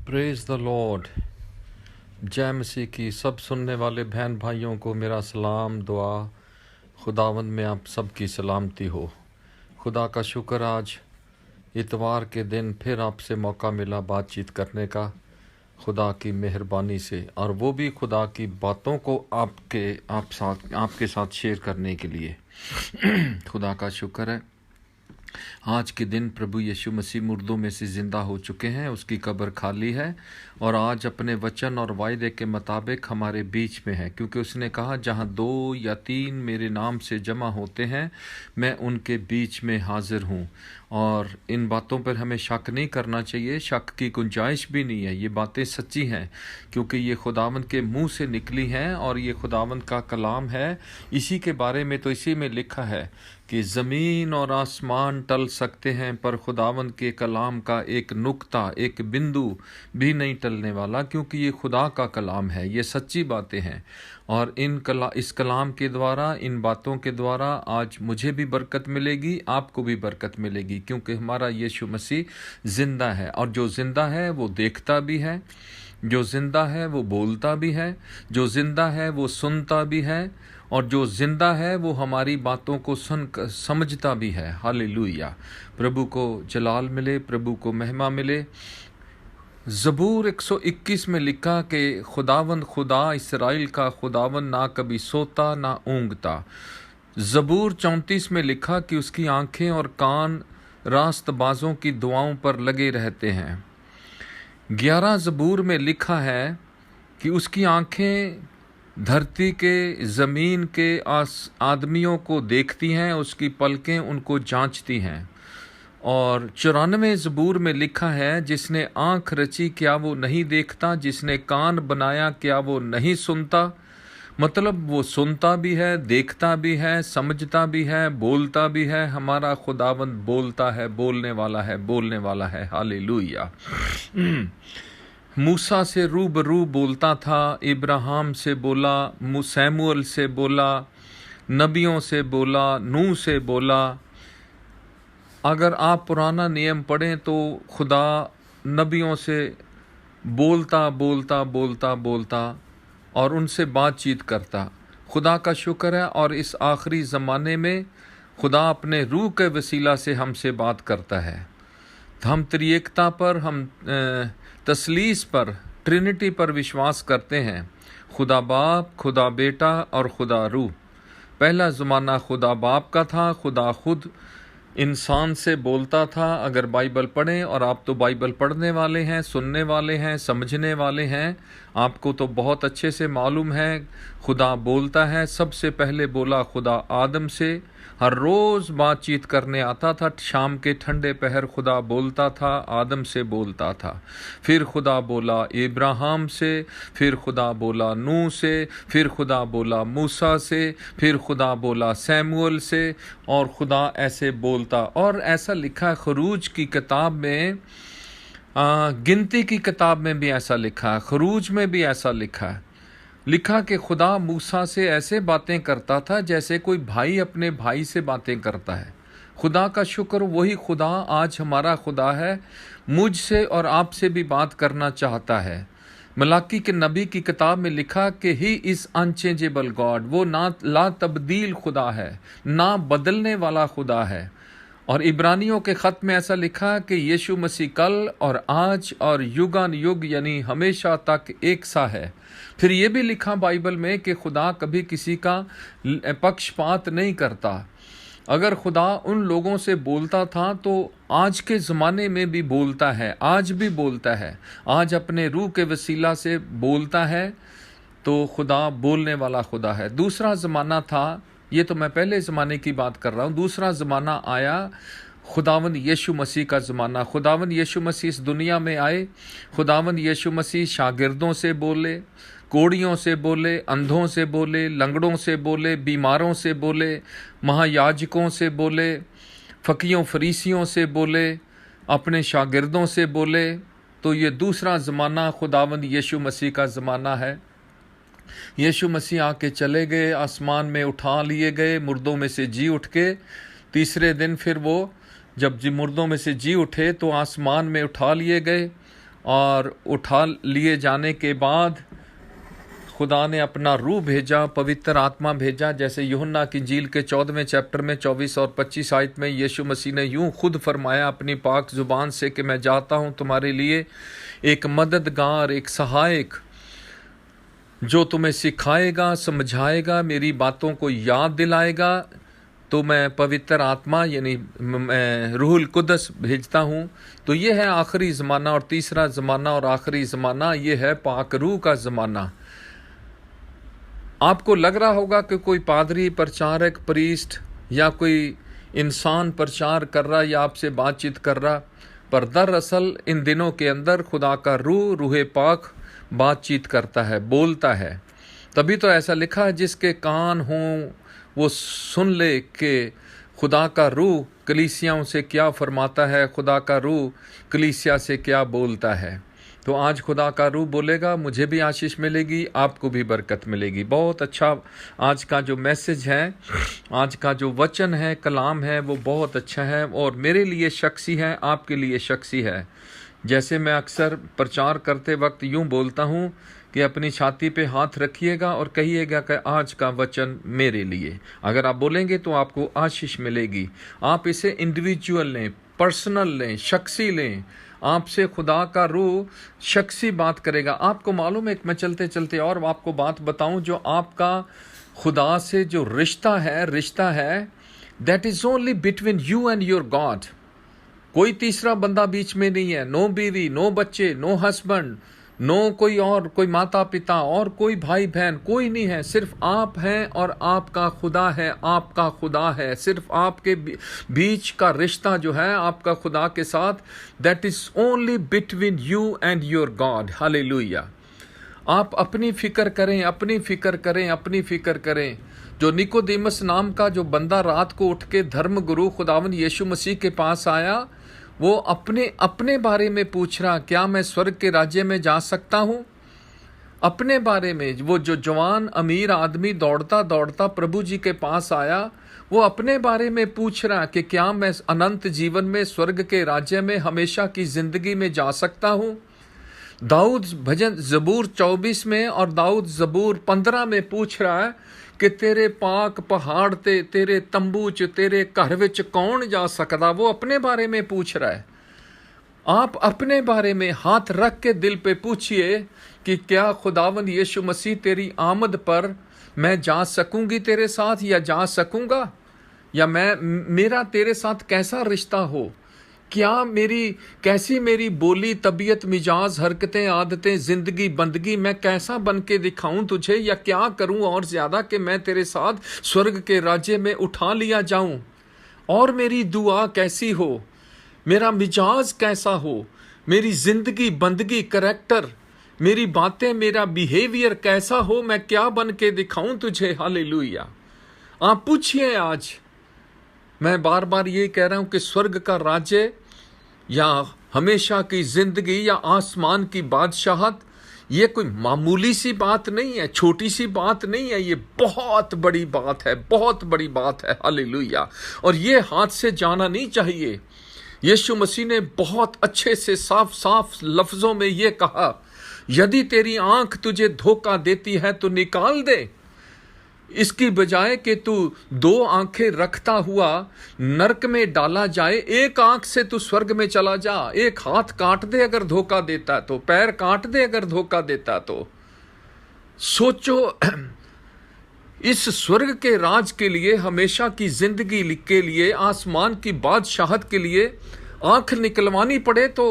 Praise the Lord. जय मसीह की। सब सुनने वाले बहन भाइयों को मेरा सलाम दुआ। खुदावंद में आप सबकी सलामती हो। खुदा का शुक्र, आज इतवार के दिन फिर आपसे मौका मिला बातचीत करने का, खुदा की मेहरबानी से, और वो भी खुदा की बातों को आपके साथ शेयर करने के लिए। खुदा का शुक्र है, आज के दिन प्रभु यीशु मसीह मुर्दों में से ज़िंदा हो चुके हैं, उसकी कब्र खाली है और आज अपने वचन और वायदे के मुताबिक हमारे बीच में है, क्योंकि उसने कहा जहाँ 2 या 3 मेरे नाम से जमा होते हैं मैं उनके बीच में हाजिर हूँ। और इन बातों पर हमें शक नहीं करना चाहिए, शक की गुंजाइश भी नहीं है। ये बातें सच्ची हैं क्योंकि ये खुदावंद के मुंह से निकली हैं और ये खुदावंद का कलाम है। इसी के बारे में तो इसी में लिखा है कि ज़मीन और आसमान टल सकते हैं पर खुदावंद के कलाम का एक नुक्ता, एक बिंदु भी नहीं टलने वाला, क्योंकि ये खुदा का कलाम है। ये सच्ची बातें हैं और इस कलाम के द्वारा, इन बातों के द्वारा आज मुझे भी बरकत मिलेगी, आपको भी बरकत मिलेगी, क्योंकि हमारा यीशु मसीह ज़िंदा है और जो ज़िंदा है वो देखता भी है, जो ज़िंदा है वो बोलता भी है, जो ज़िंदा है वो सुनता भी है, और जो ज़िंदा है वो हमारी बातों को समझता भी है। हालेलुया। प्रभु को जलाल मिले, प्रभु को महिमा मिले। ज़बूर 121 में लिखा कि खुदावंद खुदा इस्राएल का खुदावंद ना कभी सोता ना ऊँगता। ज़बूर 34 में लिखा कि उसकी आंखें और कान रास्तबाजों की दुआओं पर लगे रहते हैं। 11 ज़बूर में लिखा है कि उसकी आंखें धरती के, ज़मीन के आदमियों को देखती हैं, उसकी पलकें उनको जांचती हैं। और 94 ज़बूर में लिखा है, जिसने आँख रची क्या वो नहीं देखता, जिसने कान बनाया क्या वो नहीं सुनता। मतलब वो सुनता भी है, देखता भी है, समझता भी है, बोलता भी है। हमारा खुदावंद बोलता है, बोलने वाला है। हालेलुया। मूसा से रूबरू बोलता था, इब्राहिम से बोला, सैमुअल से बोला, नबियों से बोला, नूह से बोला। अगर आप पुराना नियम पढ़ें तो खुदा नबियों से बोलता और उनसे बातचीत करता। खुदा का शुक्र है, और इस आखिरी ज़माने में खुदा अपने रूह के वसीला से हमसे बात करता है। हम त्रिएकता पर, हम तसलीस पर, ट्रिनिटी पर विश्वास करते हैं। खुदा बाप, खुदा बेटा और खुदा रूह। पहला ज़माना खुदा बाप का था, खुदा खुद इंसान से बोलता था। अगर बाइबल पढ़ें, और आप तो बाइबल पढ़ने वाले हैं, सुनने वाले हैं, समझने वाले हैं, आपको तो बहुत अच्छे से मालूम है खुदा बोलता है। सबसे पहले बोला खुदा आदम से, हर रोज़ बातचीत करने आता था। शाम के ठंडे पहर खुदा बोलता था, आदम से बोलता था। फिर खुदा बोला इब्राहिम से, फिर खुदा बोला नूह से, फिर खुदा बोला मूसा से, फिर खुदा बोला सैमुअल से, और खुदा ऐसे बोलता। और ऐसा लिखा है खरूज की किताब में, गिनती की किताब में भी ऐसा लिखा है, खरूज में भी ऐसा लिखा कि खुदा मूसा से ऐसे बातें करता था जैसे कोई भाई अपने भाई से बातें करता है। खुदा का शुक्र, वही खुदा आज हमारा खुदा है, मुझसे और आपसे भी बात करना चाहता है। मलाकी के नबी की किताब में लिखा कि ही इज़ अनचेंजेबल गॉड, वो ना ला तब्दील खुदा है, ना बदलने वाला खुदा है। और इब्रानियों के ख़त में ऐसा लिखा कि यीशु मसीह कल और आज और युगान युग यानी हमेशा तक एक सा है। फिर ये भी लिखा बाइबल में कि खुदा कभी किसी का पक्षपात नहीं करता। अगर खुदा उन लोगों से बोलता था तो आज के ज़माने में भी बोलता है, आज भी बोलता है, आज अपने रूह के वसीला से बोलता है। तो खुदा बोलने वाला खुदा है। दूसरा ज़माना था, ये तो मैं पहले ज़माने की बात कर रहा हूँ। दूसरा ज़माना आया, खुदावंद यीशु मसीह का ज़माना। खुदावंद यीशु मसीह इस दुनिया में आए। खुदावंद यीशु मसीह शागिर्दों से बोले, कोड़ियों से बोले, अंधों से बोले, लंगड़ों से बोले, बीमारों से बोले, महायाजकों से बोले, फ़कीयों फरीसियों से बोले, अपने शागिर्दों से बोले। तो ये दूसरा ज़माना खुदावंद यीशु मसीह का ज़माना है। यीशु मसीह आके चले गए, आसमान में उठा लिए गए, मुर्दों में से जी उठ के। तीसरे दिन फिर वो जब मुर्दों में से जी उठे तो आसमान में उठा लिए गए और उठा लिए जाने के बाद खुदा ने अपना रूह भेजा, पवित्र आत्मा भेजा। जैसे यूहन्ना की इंजील के 14वें चैप्टर में 24 और 25 आयत में यीशु मसीह ने यूं खुद फरमाया अपनी पाक जुबान से कि मैं जाता हूं तुम्हारे लिए एक मददगार, एक सहायक, जो तुम्हें सिखाएगा, समझाएगा, मेरी बातों को याद दिलाएगा। तो मैं पवित्र आत्मा यानी रूहुल कुदस भेजता हूँ। तो ये है आखिरी ज़माना, और तीसरा ज़माना और आखिरी ज़माना ये है पाक रूह का ज़माना। आपको लग रहा होगा कि कोई पादरी, प्रचारक, प्रीस्ट या कोई इंसान प्रचार कर रहा या आपसे बातचीत कर रहा, पर दरअसल इन दिनों के अंदर खुदा का रूह पाक बातचीत करता है, बोलता है। तभी तो ऐसा लिखा है जिसके कान हों वो सुन ले कि खुदा का रूह कलीसियाओं से क्या फरमाता है, खुदा का रूह कलीसिया से क्या बोलता है। तो आज खुदा का रूह बोलेगा, मुझे भी आशीष मिलेगी, आपको भी बरकत मिलेगी। बहुत अच्छा आज का जो मैसेज है, आज का जो वचन है, कलाम है, वो बहुत अच्छा है और मेरे लिए शख्सी है, आपके लिए शख्सी है। जैसे मैं अक्सर प्रचार करते वक्त यूं बोलता हूं कि अपनी छाती पे हाथ रखिएगा और कहिएगा कि आज का वचन मेरे लिए। अगर आप बोलेंगे तो आपको आशीष मिलेगी। आप इसे इंडिविजुअल लें, पर्सनल लें, शख्सी लें। आपसे खुदा का रूह शख्सी बात करेगा। आपको मालूम है, मैं चलते चलते और आपको बात बताऊं, जो आपका खुदा से जो रिश्ता है that is only between you and your God. कोई तीसरा बंदा बीच में नहीं है। नो बीवी, नो बच्चे, नो हस्बैंड, नो कोई और, कोई माता पिता और कोई भाई बहन, कोई नहीं है। सिर्फ आप हैं और आपका खुदा है, आपका खुदा है। सिर्फ आपके बीच का रिश्ता जो है आपका खुदा के साथ, that is only between you and your God. Hallelujah. आप अपनी फिक्र करें, अपनी फिक्र करें, अपनी फिक्र करें। जो निकोदेमस नाम का जो बंदा रात को उठ के धर्म गुरु खुदावन यीशु मसीह के पास आया, वो अपने बारे में पूछ रहा, क्या मैं स्वर्ग के राज्य में जा सकता हूँ? अपने बारे में। वो जो जवान अमीर आदमी दौड़ता दौड़ता प्रभु जी के पास आया, वो अपने बारे में पूछ रहा कि क्या मैं अनंत जीवन में, स्वर्ग के राज्य में, हमेशा की जिंदगी में जा सकता हूँ? दाऊद भजन ज़बूर 24 में और दाऊद ज़बूर 15 में पूछ रहा है कि तेरे पाक पहाड़ ते, तेरे तंबू च, तेरे घर विच कौन जा सकदा। वो अपने बारे में पूछ रहा है। आप अपने बारे में हाथ रख के दिल पे पूछिए कि क्या खुदावन यीशु मसीह तेरी आमद पर मैं जा सकूंगी तेरे साथ, या जा सकूंगा, या मेरा तेरे साथ कैसा रिश्ता हो? क्या कैसी मेरी बोली, तबीयत, मिजाज, हरकतें, आदतें, जिंदगी, बंदगी, मैं कैसा बन के दिखाऊं तुझे, या क्या करूं और ज्यादा कि मैं तेरे साथ स्वर्ग के राज्य में उठा लिया जाऊं? और मेरी दुआ कैसी हो, मेरा मिजाज कैसा हो, मेरी जिंदगी, बंदगी, करैक्टर, मेरी बातें, मेरा बिहेवियर कैसा हो, मैं क्या बन के दिखाऊं तुझे। हालेलुया। आप पूछिए आज। मैं बार बार ये कह रहा हूं कि स्वर्ग का राज्य या हमेशा की जिंदगी या आसमान की बादशाहत, ये कोई मामूली सी बात नहीं है, छोटी सी बात नहीं है, ये बहुत बड़ी बात है, बहुत बड़ी बात है। हालेलुया। और ये हाथ से जाना नहीं चाहिए। यीशु मसीह ने बहुत अच्छे से साफ साफ लफ्जों में ये कहा, यदि तेरी आंख तुझे धोखा देती है तो निकाल दे, इसकी बजाय कि तू 2 आंखें रखता हुआ नरक में डाला जाए, एक आंख से तू स्वर्ग में चला जा। एक हाथ काट दे अगर धोखा देता तो, पैर काट दे अगर धोखा देता तो। सोचो, इस स्वर्ग के राज के लिए, हमेशा की जिंदगी के लिए, आसमान की बादशाहत के लिए आंख निकलवानी पड़े तो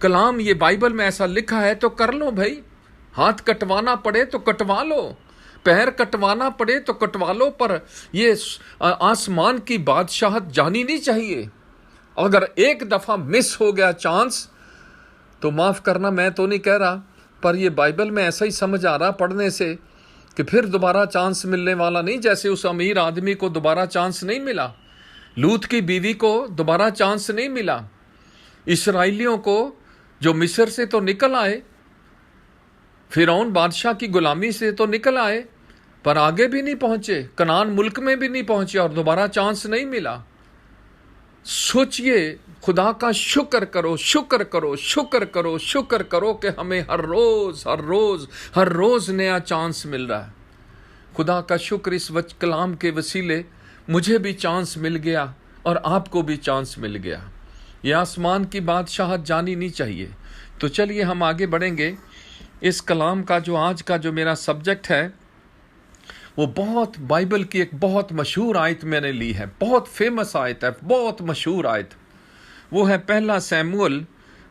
कलाम, ये बाइबल में ऐसा लिखा है तो कर लो भाई। हाथ कटवाना पड़े तो कटवा लो, पैर कटवाना पड़े तो कटवा लो, पर ये आसमान की बादशाहत जानी नहीं चाहिए। अगर एक दफा मिस हो गया चांस तो माफ करना, मैं तो नहीं कह रहा, पर ये बाइबल में ऐसा ही समझ आ रहा पढ़ने से कि फिर दोबारा चांस मिलने वाला नहीं। जैसे उस अमीर आदमी को दोबारा चांस नहीं मिला, लूत की बीवी को दोबारा चांस नहीं मिला, इस्राएलियों को जो मिस्र से तो निकल आए, फिरौन बादशाह की गुलामी से तो निकल आए, पर आगे भी नहीं पहुंचे, कनान मुल्क में भी नहीं पहुंचे और दोबारा चांस नहीं मिला। सोचिए, खुदा का शुक्र करो, शुक्र करो, शुक्र करो, शुक्र करो कि हमें हर रोज हर रोज हर रोज नया चांस मिल रहा है। खुदा का शुक्र, इस कलाम के वसीले मुझे भी चांस मिल गया और आपको भी चांस मिल गया। ये आसमान की बादशाहत जानी नहीं चाहिए। तो चलिए हम आगे बढ़ेंगे। इस कलाम का जो आज का जो मेरा सब्जेक्ट है वो बहुत बाइबल की एक बहुत मशहूर आयत मैंने ली है, बहुत फेमस आयत है, बहुत मशहूर आयत। वो है पहला सैमुअल,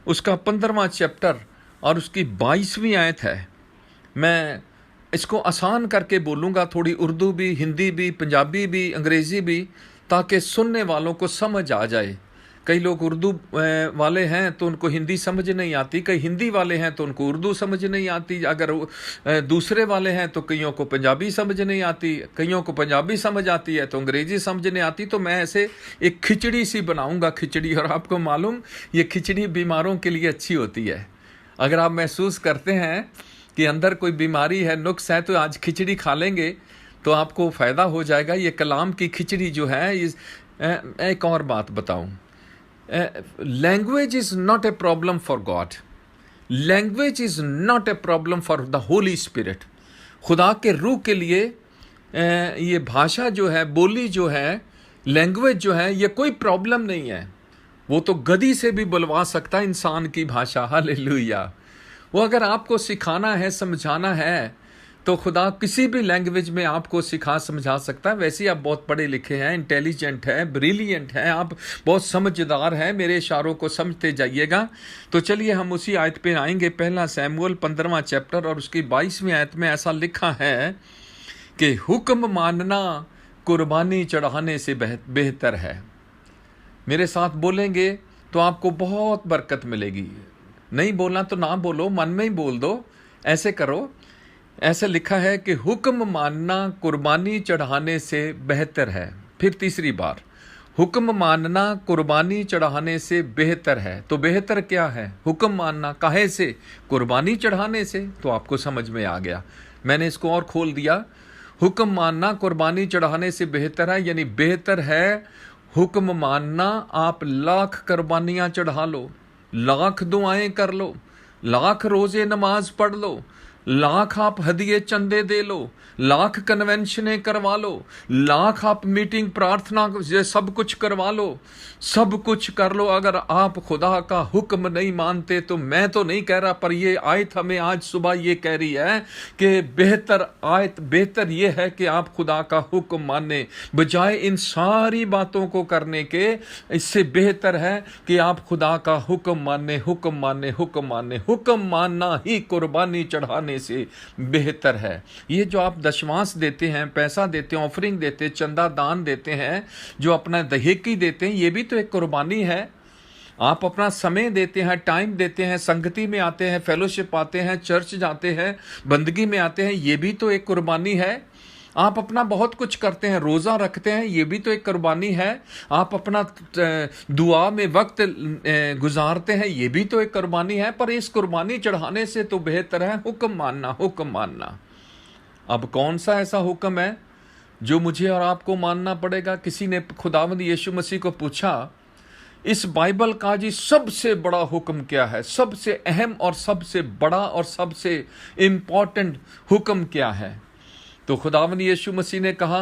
उसका 15वां चैप्टर और उसकी 22वीं आयत है। मैं इसको आसान करके बोलूँगा, थोड़ी उर्दू भी, हिंदी भी, पंजाबी भी, अंग्रेज़ी भी, ताकि सुनने वालों को समझ आ जाए। कई लोग उर्दू वाले हैं तो उनको हिंदी समझ नहीं आती, कई हिंदी वाले हैं तो उनको उर्दू समझ नहीं आती, अगर दूसरे वाले हैं तो कईयों को पंजाबी समझ नहीं आती, कईयों को पंजाबी समझ आती है तो अंग्रेज़ी समझ नहीं आती। तो मैं ऐसे एक खिचड़ी सी बनाऊंगा, खिचड़ी। और आपको मालूम, ये खिचड़ी बीमारों के लिए अच्छी होती है। अगर आप महसूस करते हैं कि अंदर कोई बीमारी है, नुक्स है, तो आज खिचड़ी खा लेंगे तो आपको फ़ायदा हो जाएगा। ये कलाम की खिचड़ी जो है, एक और बात बताऊं, language is not a problem for God, language is not a problem for the Holi spirit. खुदा के रूह के लिए ये भाषा जो है, बोली जो है, लैंग्वेज जो है, ये कोई प्रॉब्लम नहीं है। वो तो गधी से भी बुलवा सकता है इंसान की भाषा। हालेलुया। वो अगर आपको सिखाना है, समझाना है, तो खुदा किसी भी लैंग्वेज में आपको सिखा समझा सकता है। वैसे ही आप बहुत पढ़े लिखे हैं, इंटेलिजेंट है, ब्रिलियंट हैं, आप बहुत समझदार हैं, मेरे इशारों को समझते जाइएगा। तो चलिए हम उसी आयत पे आएंगे। पहला सैमुअल 15वां चैप्टर और उसकी 22वीं आयत में ऐसा लिखा है कि हुक्म मानना कुर्बानी चढ़ाने से बेहतर है। मेरे साथ बोलेंगे तो आपको बहुत बरकत मिलेगी। नहीं बोलना तो ना बोलो, मन में ही बोल दो, ऐसे करो। ऐसे लिखा है कि हुक्म मानना कुर्बानी चढ़ाने से बेहतर है। फिर तीसरी बार, हुक्म मानना कुर्बानी चढ़ाने से बेहतर है। तो बेहतर क्या है? हुक्म मानना। काहे से? कुर्बानी चढ़ाने से। तो आपको समझ में आ गया। मैंने इसको और खोल दिया। हुक्म मानना कुर्बानी चढ़ाने से बेहतर है, यानी बेहतर है हुक्म मानना। आप लाख कुर्बानियाँ चढ़ा लो, लाख दुआएं कर लो, लाख रोजे नमाज पढ़ लो, लाख आप हदिये चंदे दे लो, लाख कन्वेंशनें करवा लो, लाख आप मीटिंग प्रार्थना ये सब कुछ करवा लो, सब कुछ कर लो। अगर आप खुदा का हुक्म नहीं मानते तो मैं तो नहीं कह रहा, पर ये आयत हमें आज सुबह ये कह रही है कि बेहतर ये है कि आप खुदा का हुक्म माने, बजाय इन सारी बातों को करने के। इससे बेहतर है कि आप खुदा का हुक्म माने, हुक्म माने, हुक्म माने। हुक्म मानना ही कुर्बानी चढ़ाने से बेहतर है। ये जो आप दशमांश देते हैं, पैसा देते हैं, ऑफरिंग देते हैं, चंदा दान देते हैं, जो अपना दहेकी देते हैं, ये भी तो एक कुर्बानी है। आप अपना समय देते हैं, टाइम देते हैं, संगति में आते हैं, फेलोशिप आते हैं, चर्च जाते हैं, बंदगी में आते हैं, ये भी तो एक कुर्बानी है। आप अपना बहुत कुछ करते हैं, रोज़ा रखते हैं, ये भी तो एक कुर्बानी है। आप अपना दुआ में वक्त गुजारते हैं, ये भी तो एक कुर्बानी है। पर इस कुर्बानी चढ़ाने से तो बेहतर है हुक्म मानना, हुक्म मानना। अब कौन सा ऐसा हुक्म है जो मुझे और आपको मानना पड़ेगा? किसी ने खुदावंद यीशु मसीह को पूछा, इस बाइबल का जी सबसे बड़ा हुक्म क्या है? सबसे अहम और सबसे बड़ा और सबसे इम्पॉर्टेंट हुक्म क्या है? तो खुदावंद यीशु मसीह ने कहा,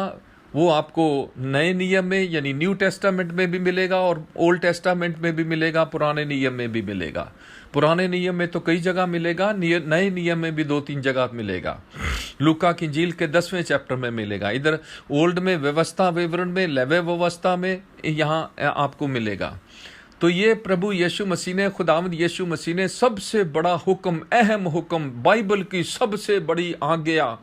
वो आपको नए नियम में यानी न्यू टेस्टामेंट में भी मिलेगा और ओल्ड टेस्टामेंट में भी मिलेगा, पुराने नियम में भी मिलेगा। पुराने नियम में तो कई जगह मिलेगा, नए नियम में भी 2-3 जगह मिलेगा। लूका की इंजील के 10वें चैप्टर में मिलेगा, इधर ओल्ड में व्यवस्था विवरण में, लेवे व्यवस्था में, यहाँ आपको मिलेगा। तो ये प्रभु यीशु मसीह ने, खुदावंद यीशु मसीह ने सबसे बड़ा हुक्म, अहम हुक्म, बाइबल की सबसे बड़ी आज्ञा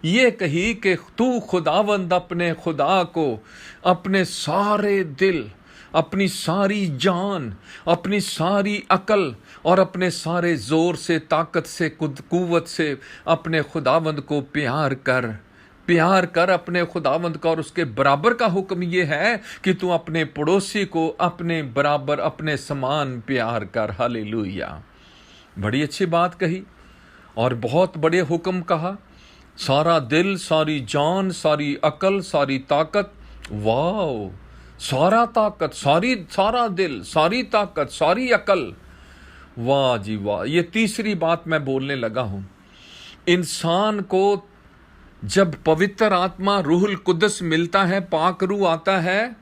ये कही कि तू खुदावंद अपने खुदा को अपने सारे दिल, अपनी सारी जान, अपनी सारी अकल और अपने सारे जोर से, ताकत से, कुव्वत से अपने खुदावंद को प्यार कर अपने खुदावंद का। और उसके बराबर का हुक्म ये है कि तू अपने पड़ोसी को अपने बराबर, अपने समान प्यार कर। हालेलुया। बड़ी अच्छी बात कही और बहुत बड़े हुक्म कहा। सारा दिल, सारी जान, सारी अकल, सारी ताकत। वाओ, सारा ताकत, सारा दिल, सारी ताकत, सारी अकल। वाह जी वाह। ये तीसरी बात मैं बोलने लगा हूं। इंसान को जब पवित्र आत्मा रूहुल कुद्दस मिलता है, पाक रूह आता है,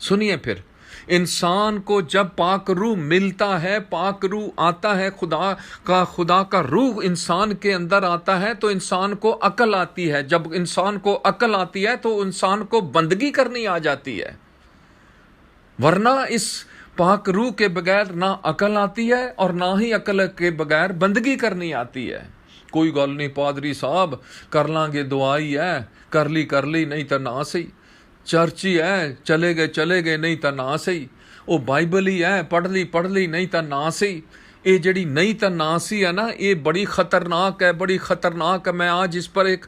सुनिए फिर, इंसान को जब पाक रूह मिलता है, पाक रूह आता है, खुदा का रूह इंसान के अंदर आता है, तो इंसान को अकल आती है। जब इंसान को अकल आती है तो इंसान को बंदगी करनी आ जाती है, वरना इस पाक रूह के बगैर ना अकल आती है और ना ही अकल के बगैर बंदगी करनी आती है। कोई गल नहीं पादरी साहब, कर लांगे, दुआ ही है, कर ली नहीं तो ना सही, चर्च ही है, चले गए नहीं तो ना सही, वो बाइबल ही है, पढ़ ली नहीं तो ना सही। ये जड़ी नहीं तो ना सी है ना, ये बड़ी खतरनाक है, बड़ी खतरनाक है। मैं आज इस पर एक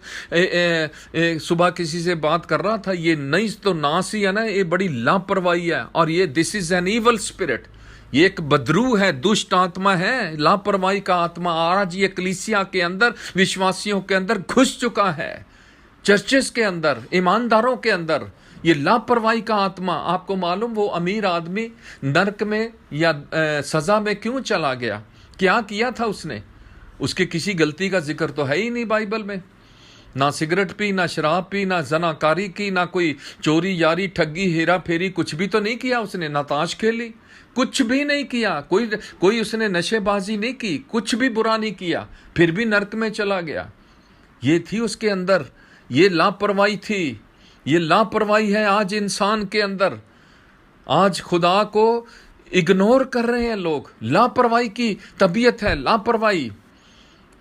सुबह किसी से बात कर रहा था। ये नहीं तो ना सी है ना, ये बड़ी लापरवाही है, और ये this is an evil spirit. ये एक बदरू है, दुष्ट आत्मा है, लापरवाही का आत्मा आज ये कलीसिया के अंदर, विश्वासियों के अंदर घुस चुका है, चर्चेस के अंदर, ईमानदारों के अंदर। ये लापरवाही का आत्मा, आपको मालूम वो अमीर आदमी नरक में या सजा में क्यों चला गया? क्या किया था उसने? उसके किसी गलती का जिक्र तो है ही नहीं बाइबल में। ना सिगरेट पी, ना शराब पी, ना जनाकारी की, ना कोई चोरी यारी ठगी हेरा फेरी, कुछ भी तो नहीं किया उसने। ना ताश खेली, कुछ भी नहीं किया, कोई उसने नशेबाजी नहीं की, कुछ भी बुरा नहीं किया, फिर भी नरक में चला गया। ये थी उसके अंदर, ये लापरवाही थी। ये लापरवाही है आज इंसान के अंदर। आज खुदा को इग्नोर कर रहे हैं लोग, लापरवाही की तबीयत है, लापरवाही,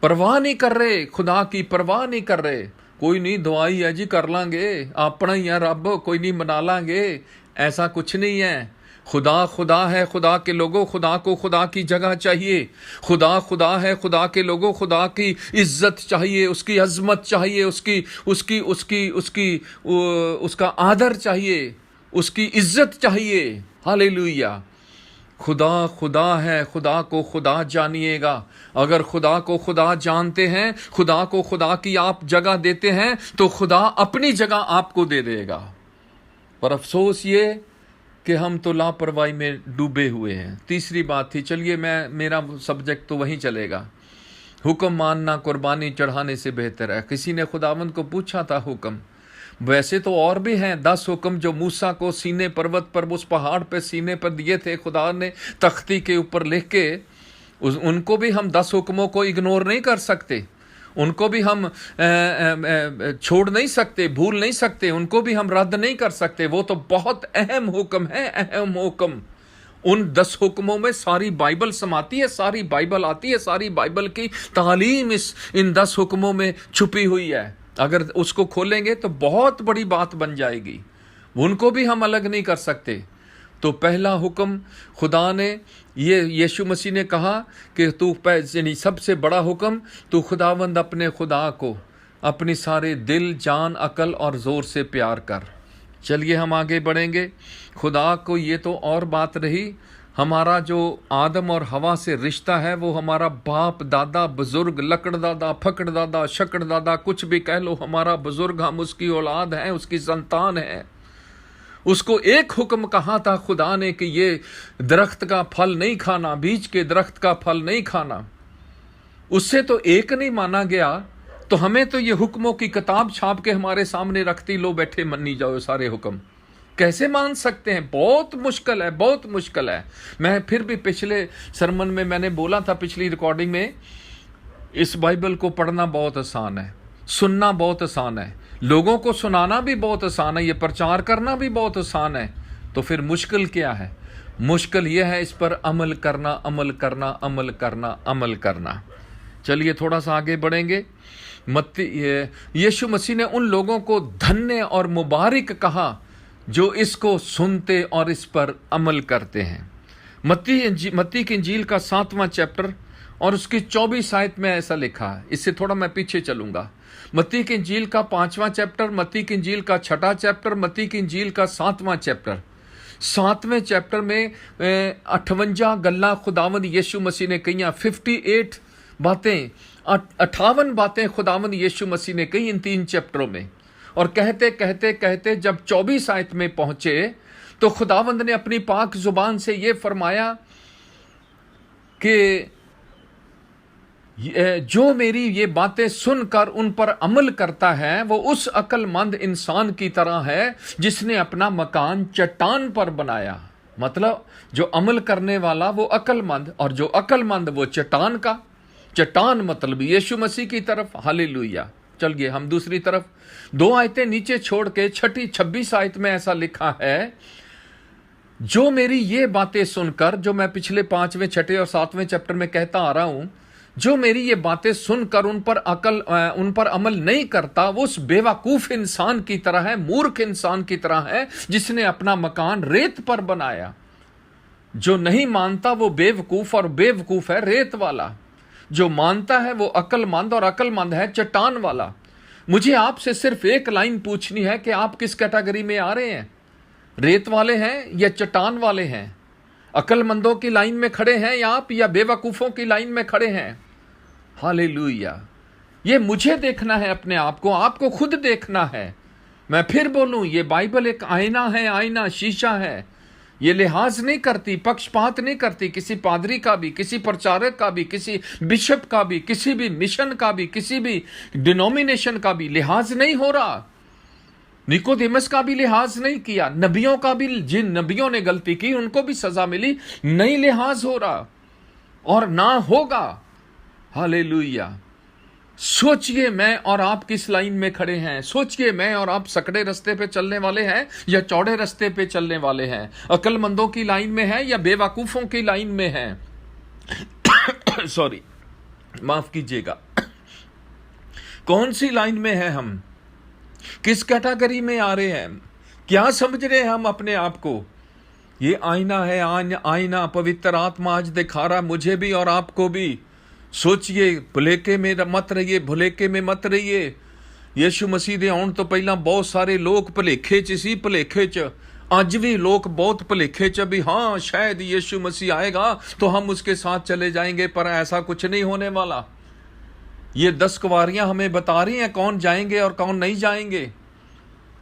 परवाह नहीं कर रहे, खुदा की परवाह नहीं कर रहे। कोई नहीं, दुआई है जी, कर लांगे, अपना ही है रब, कोई नहीं, मना लांगे। ऐसा कुछ नहीं है। खुदा है, खुदा के लोगों, खुदा को खुदा की जगह चाहिए। खुदा है, खुदा के लोगों, खुदा की इज्जत चाहिए, उसकी अजमत चाहिए, उसका आदर चाहिए, उसकी इज्जत चाहिए। हालेलुया। खुदा है, खुदा को खुदा जानिएगा। अगर खुदा को खुदा जानते हैं, खुदा को खुदा की आप जगह देते हैं, तो खुदा अपनी जगह आपको दे देगा। पर अफसोस ये कि हम तो लापरवाही में डूबे हुए हैं। तीसरी बात थी, चलिए मेरा सब्जेक्ट तो वहीं चलेगा। हुक्म मानना कुर्बानी चढ़ाने से बेहतर है। किसी ने खुदावंद को पूछा था हुक्म, वैसे तो और भी हैं 10 हुक्म जो मूसा को सीने पर्वत पर, उस पहाड़ पे सीने पर दिए थे खुदा ने तख्ती के ऊपर लिख के। उनको भी हम 10 हुक्मों को इग्नोर नहीं कर सकते, उनको भी हम छोड़ नहीं सकते, भूल नहीं सकते, उनको भी हम रद्द नहीं कर सकते। वो तो बहुत अहम हुक्म है, अहम हुक्म। उन 10 हुक्मों में सारी बाइबल समाती है, सारी बाइबल आती है, सारी बाइबल की तालीम इन 10 हुक्मों में छुपी हुई है। अगर उसको खोलेंगे तो बहुत बड़ी बात बन जाएगी। उनको भी हम अलग नहीं कर सकते। तो पहला हुक्म खुदा ने, ये यीशु मसीह ने कहा कि तू यानी सबसे बड़ा हुक्म, तू खुदावंद अपने खुदा को अपनी सारे दिल, जान, अकल और ज़ोर से प्यार कर। चलिए हम आगे बढ़ेंगे। खुदा को ये तो और बात रही, हमारा जो आदम और हवा से रिश्ता है, वो हमारा बाप दादा बुजुर्ग, लकड़ दादा, फकड़ दादा, शकड़ दादा, कुछ भी कह लो, हमारा बुजुर्ग, हम उसकी औलाद हैं, उसकी संतान है। उसको एक हुक्म कहा था खुदा ने कि ये दरख्त का फल नहीं खाना, बीज के दरख्त का फल नहीं खाना। उससे तो एक नहीं माना गया, तो हमें तो ये हुक्मों की किताब छाप के हमारे सामने रखती, लो बैठे मन्नी जाओ सारे हुक्म। कैसे मान सकते हैं? बहुत मुश्किल है, बहुत मुश्किल है। मैं फिर भी पिछले सरमन में मैंने बोला था, पिछली रिकॉर्डिंग में, इस बाइबल को पढ़ना बहुत आसान है, सुनना बहुत आसान है, लोगों को सुनाना भी बहुत आसान है, ये प्रचार करना भी बहुत आसान है। तो फिर मुश्किल क्या है? मुश्किल यह है इस पर अमल करना, अमल करना, अमल करना, अमल करना। चलिए थोड़ा सा आगे बढ़ेंगे। यीशु मसीह ने उन लोगों को धन्य और मुबारक कहा जो इसको सुनते और इस पर अमल करते हैं। मत्ती की इंजील का 7वां चैप्टर और उसकी 24 आयत में ऐसा लिखा है। इससे थोड़ा मैं पीछे चलूंगा। मत्ती की इंजील का 5वां चैप्टर, मत्ती की इंजील का 6ठा चैप्टर, मत्ती की इंजील का 7वां चैप्टर। 7वें चैप्टर में 58 गल्ला खुदावंद यीशु मसीह ने कही, 58 बातें, 58 बातें खुदावंद यीशु मसीह ने कही इन 3 चैप्टरों में। और कहते कहते कहते जब 24 आयत में पहुंचे तो खुदावंद ने अपनी पाक जुबान से ये फरमाया कि जो मेरी ये बातें सुनकर उन पर अमल करता है वो उस अक्लमंद इंसान की तरह है जिसने अपना मकान चट्टान पर बनाया। मतलब जो अमल करने वाला वो अक्लमंद, और जो अक्लमंद वो चट्टान का। चट्टान मतलब यीशु मसीह की तरफ। हालेलुया। चल गए हम दूसरी तरफ। 2 आयतें नीचे छोड़ के छठी 26 आयत में ऐसा लिखा है, जो मेरी ये बातें सुनकर, जो मैं पिछले 5वें 6वें और 7वें चैप्टर में कहता आ रहा हूं, जो मेरी ये बातें सुनकर उन पर अमल नहीं करता वो उस बेवकूफ इंसान की तरह है, मूर्ख इंसान की तरह है जिसने अपना मकान रेत पर बनाया। जो नहीं मानता वो बेवकूफ, और बेवकूफ है रेत वाला। जो मानता है वो अक्लमंद, और अक्लमंद है चट्टान वाला। मुझे आपसे सिर्फ एक लाइन पूछनी है कि आप किस कैटेगरी में आ रहे हैं? रेत वाले हैं या चट्टान वाले हैं? अक्लमंदों की लाइन में खड़े हैं आप, या बेवकूफों की लाइन में खड़े हैं? हालेलुया। ये मुझे देखना है अपने आप को, आपको खुद देखना है। मैं फिर बोलूं, ये बाइबल एक आईना है, आईना शीशा है। ये लिहाज नहीं करती, पक्षपात नहीं करती किसी पादरी का भी, किसी प्रचारक का भी, किसी बिशप का भी, किसी भी मिशन का भी, किसी भी डिनोमिनेशन का भी लिहाज नहीं हो रहा। निकोदेमस का भी लिहाज नहीं किया, नबियों का भी, जिन नबियों ने गलती की उनको भी सजा मिली, नहीं लिहाज हो रहा और ना होगा। हालेलुया। सोचिए मैं और आप किस लाइन में खड़े हैं। सोचिए मैं और आप सकड़े रास्ते पे चलने वाले हैं या चौड़े रास्ते पे चलने वाले हैं? अक्लमंदों की लाइन में है या बेवकूफों की लाइन में है? सॉरी, माफ कीजिएगा। कौन सी लाइन में है हम? किस कैटेगरी में आ रहे हैं? क्या समझ रहे हैं हम अपने आप को? ये आईना है, आईना पवित्र आत्मा आज दिखा रहा मुझे भी और आपको भी। सोचिए, भुलेखे में मत रहिए, भुलेखे में मत रहिए। यीशु मसीह दे आउण तो पहला बहुत सारे लोग भुलेखे च सी, भुलेखे च। अज भी लोग बहुत भुलेखे च भी, हाँ शायद यीशु मसीह आएगा तो हम उसके साथ चले जाएंगे, पर ऐसा कुछ नहीं होने वाला। ये 10 कुंवारियां हमें बता रही हैं कौन जाएंगे और कौन नहीं जाएंगे।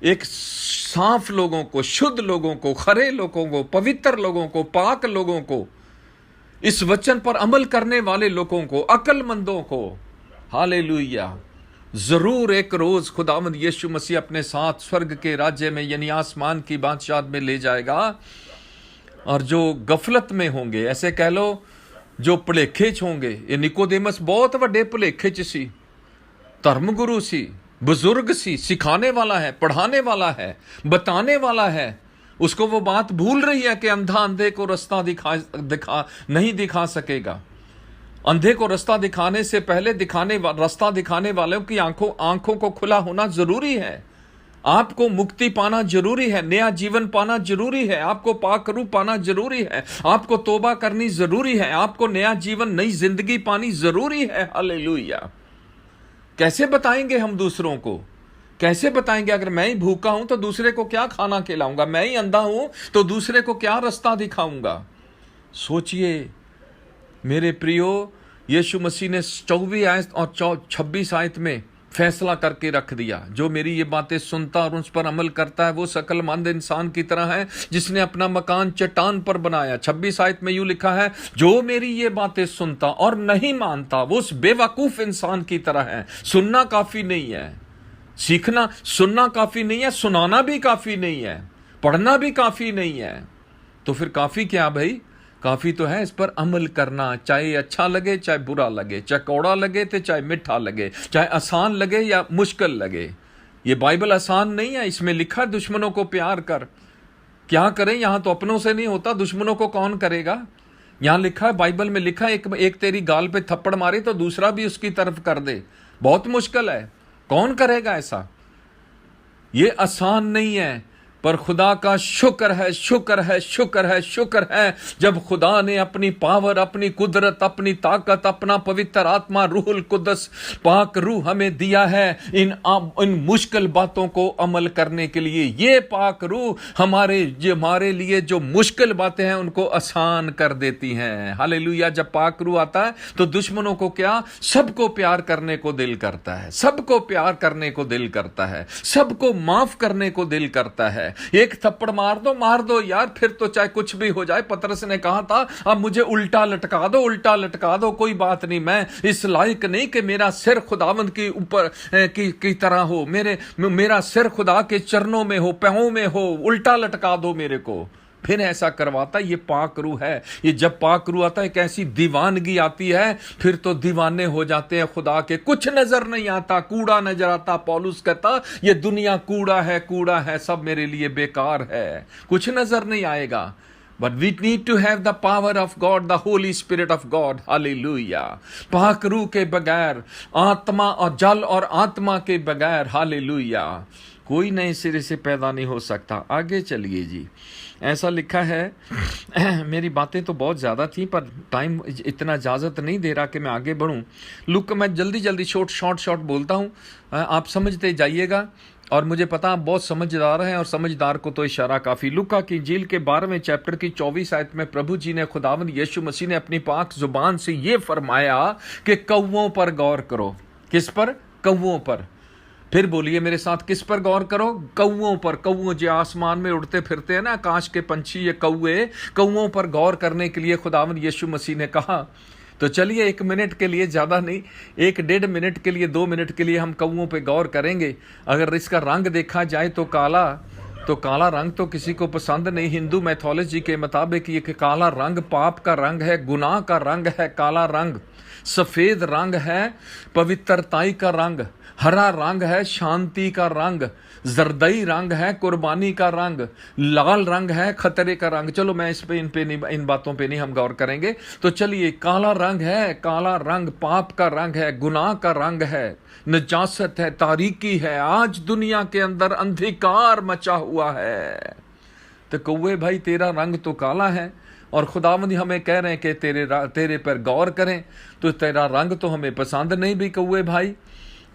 एक साफ लोगों को, शुद्ध लोगों को, खरे लोगों को, पवित्र लोगों को, पाक लोगों को, इस वचन पर अमल करने वाले लोगों को, अक्लमंदों को, हालेलुया, जरूर एक रोज खुदावंद यीशु मसीह अपने साथ स्वर्ग के राज्य में यानी आसमान की बादशाहत में ले जाएगा। और जो गफलत में होंगे, ऐसे कह लो जो भुलेखे च होंगे, ये निकोदेमस बहुत वड्डे भुलेखे च सी, धर्मगुरु सी, बुजुर्ग सी, सिखाने वाला है, पढ़ाने वाला है, बताने वाला है। उसको वो बात भूल रही है कि अंधा अंधे को रास्ता नहीं दिखा सकेगा। अंधे को रास्ता दिखाने से पहले रास्ता दिखाने वालों की आंखों को खुला होना जरूरी है। आपको मुक्ति पाना जरूरी है, नया जीवन पाना जरूरी है, आपको पाक रूह पाना जरूरी है, आपको तौबा करनी जरूरी है, आपको नया जीवन, नई जिंदगी पानी जरूरी है। हालेलुया। कैसे बताएंगे हम दूसरों को? कैसे बताएंगे? अगर मैं ही भूखा हूं तो दूसरे को क्या खाना खिलाऊंगा? मैं ही अंधा हूं तो दूसरे को क्या रास्ता दिखाऊंगा? सोचिए मेरे प्रियो, यीशु मसीह ने 24 आयत और 26 आयत में फैसला करके रख दिया, जो मेरी ये बातें सुनता और उस पर अमल करता है वो अक्लमंद इंसान की तरह है जिसने अपना मकान चट्टान पर बनाया। 26 आयत में यूं लिखा है, जो मेरी ये बातें सुनता और नहीं मानता वो उस बेवकूफ इंसान की तरह है। सुनना काफी नहीं है, सीखना सुनना काफी नहीं है, सुनाना भी काफी नहीं है, पढ़ना भी काफी नहीं है। तो फिर काफी क्या भाई? काफी तो है इस पर अमल करना, चाहे अच्छा लगे चाहे बुरा लगे, चाहे कौड़ा लगे तो चाहे मीठा लगे, चाहे आसान लगे या मुश्किल लगे। ये बाइबल आसान नहीं है, इसमें लिखा दुश्मनों को प्यार कर। क्या करें? यहां तो अपनों से नहीं होता, दुश्मनों को कौन करेगा? यहां लिखा है, बाइबल में लिखा है, एक तेरी गाल पे थप्पड़ मारे तो दूसरा भी उसकी तरफ कर दे। बहुत मुश्किल है, कौन करेगा ऐसा? ये आसान नहीं है, पर खुदा का शुक्र है, शुक्र है, शुक्र है, शुक्र है, जब खुदा ने अपनी पावर, अपनी कुदरत, अपनी ताकत, अपना पवित्र आत्मा रूहुल कुद्दस पाक रूह हमें दिया है इन मुश्किल बातों को अमल करने के लिए। ये पाक रूह हमारे लिए जो मुश्किल बातें हैं उनको आसान कर देती हैं। हालेलुया। जब पाक रूह आता है तो दुश्मनों को क्या? सबको प्यार करने को दिल करता है, सबको प्यार करने को दिल करता है, सबको माफ करने को दिल करता है। एक थप्पड़ मार दो यार, फिर तो चाहे कुछ भी हो जाए। पतरस ने कहा था अब मुझे उल्टा लटका दो, कोई बात नहीं, मैं इस लायक नहीं कि मेरा सिर खुदावंद के ऊपर की तरह हो, मेरा सिर खुदा के चरणों में हो, पैरों में हो, उल्टा लटका दो मेरे को। फिर ऐसा करवाता। ये पाक रूह है। ये जब पाक रूह आता है, एक ऐसी दीवानगी आती है, फिर तो दीवाने हो जाते हैं खुदा के। कुछ नजर नहीं आता, कूड़ा नजर आता। पौलुस कहता ये दुनिया कूड़ा है, सब मेरे लिए बेकार है, कुछ नजर नहीं आएगा। But we need to have the power of God, the Holy Spirit of God. Hallelujah. पाक रूह के बगैर, आत्मा और जल और आत्मा के बगैर, हालेलुया, कोई नए सिरे से पैदा नहीं हो सकता। आगे चलिए जी। ऐसा लिखा है मेरी बातें तो बहुत ज़्यादा थी, पर टाइम इतना इजाज़त नहीं दे रहा कि मैं आगे बढ़ूं। लुक, मैं जल्दी शॉर्ट बोलता हूं, आप समझते जाइएगा। और मुझे पता आप बहुत समझदार हैं, और समझदार को तो इशारा काफ़ी। लुका की इंजील के 12वें चैप्टर की 24 आयत में प्रभु जी ने, खुदावंद यीशु मसीह ने अपनी पाक जुबान से ये फरमाया कि कौवों पर गौर करो। किस पर? कौवों पर। फिर बोलिए मेरे साथ, किस पर गौर करो? कौवों पर। कौवों जो आसमान में उड़ते फिरते हैं ना, आकाश के पंछी, ये कौवों पर गौर करने के लिए खुदावंद यीशु मसीह ने कहा। तो चलिए 1 मिनट के लिए, ज़्यादा नहीं, 1-1.5 मिनट के लिए, 2 मिनट के लिए हम कौवों पे गौर करेंगे। अगर इसका रंग देखा जाए तो काला रंग तो किसी को पसंद नहीं। हिंदू मैथोलॉजी के मुताबिक ये काला रंग पाप का रंग है, गुनाह का रंग है काला रंग। सफ़ेद रंग है पवित्रताई का रंग, हरा रंग है शांति का रंग, जरदई रंग है कुर्बानी का रंग, लाल रंग है खतरे का रंग। चलो मैं इन बातों पे नहीं हम गौर करेंगे। तो चलिए, काला रंग पाप का रंग है, गुनाह का रंग है, नजासत है, तारीकी है। आज दुनिया के अंदर अंधकार मचा हुआ है। तो कौवे भाई, तेरा रंग तो काला है, और खुदावंद हमें कह रहे हैं कि तेरे पर गौर करें। तो तेरा रंग तो हमें पसंद नहीं भी कौवे भाई,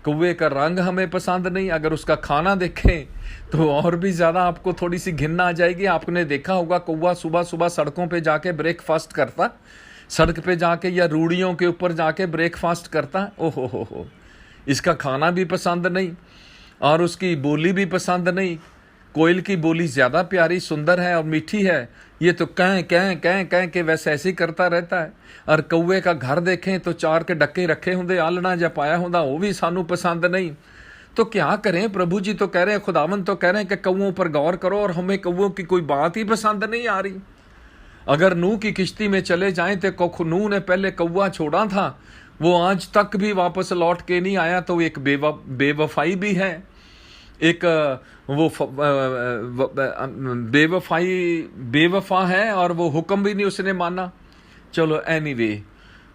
कौवे का रंग हमें पसंद नहीं। अगर उसका खाना देखें तो और भी ज़्यादा आपको थोड़ी सी घिन आ जाएगी। आपने देखा होगा कौवा सुबह सुबह सड़कों पे जाके ब्रेकफास्ट करता, सड़क पे जाके या रूढ़ियों के ऊपर जाके ब्रेकफास्ट करता। ओहो हो, इसका खाना भी पसंद नहीं और उसकी बोली भी पसंद नहीं। कोयल की बोली ज़्यादा प्यारी, सुंदर है और मीठी है। ये तो कह के वैसे ऐसे ही करता रहता है। और कौवे का घर देखें तो 4 के डक्के रखे होंगे, आलना जा पाया होंदा, वो भी सानू पसंद नहीं। तो क्या करें? प्रभु जी तो कह रहे हैं, खुदावन तो कह रहे हैं कि कौवों पर गौर करो, और हमें कौवों की कोई बात ही पसंद नहीं आ रही। अगर नूह की किश्ती में चले जाएं तो नूह ने पहले कौवा छोड़ा था, वो आज तक भी वापस लौट के नहीं आया। तो एक बेवफाई भी है, एक वो बेवफा है, और वो हुक्म भी नहीं उसने माना। चलो एनीवे,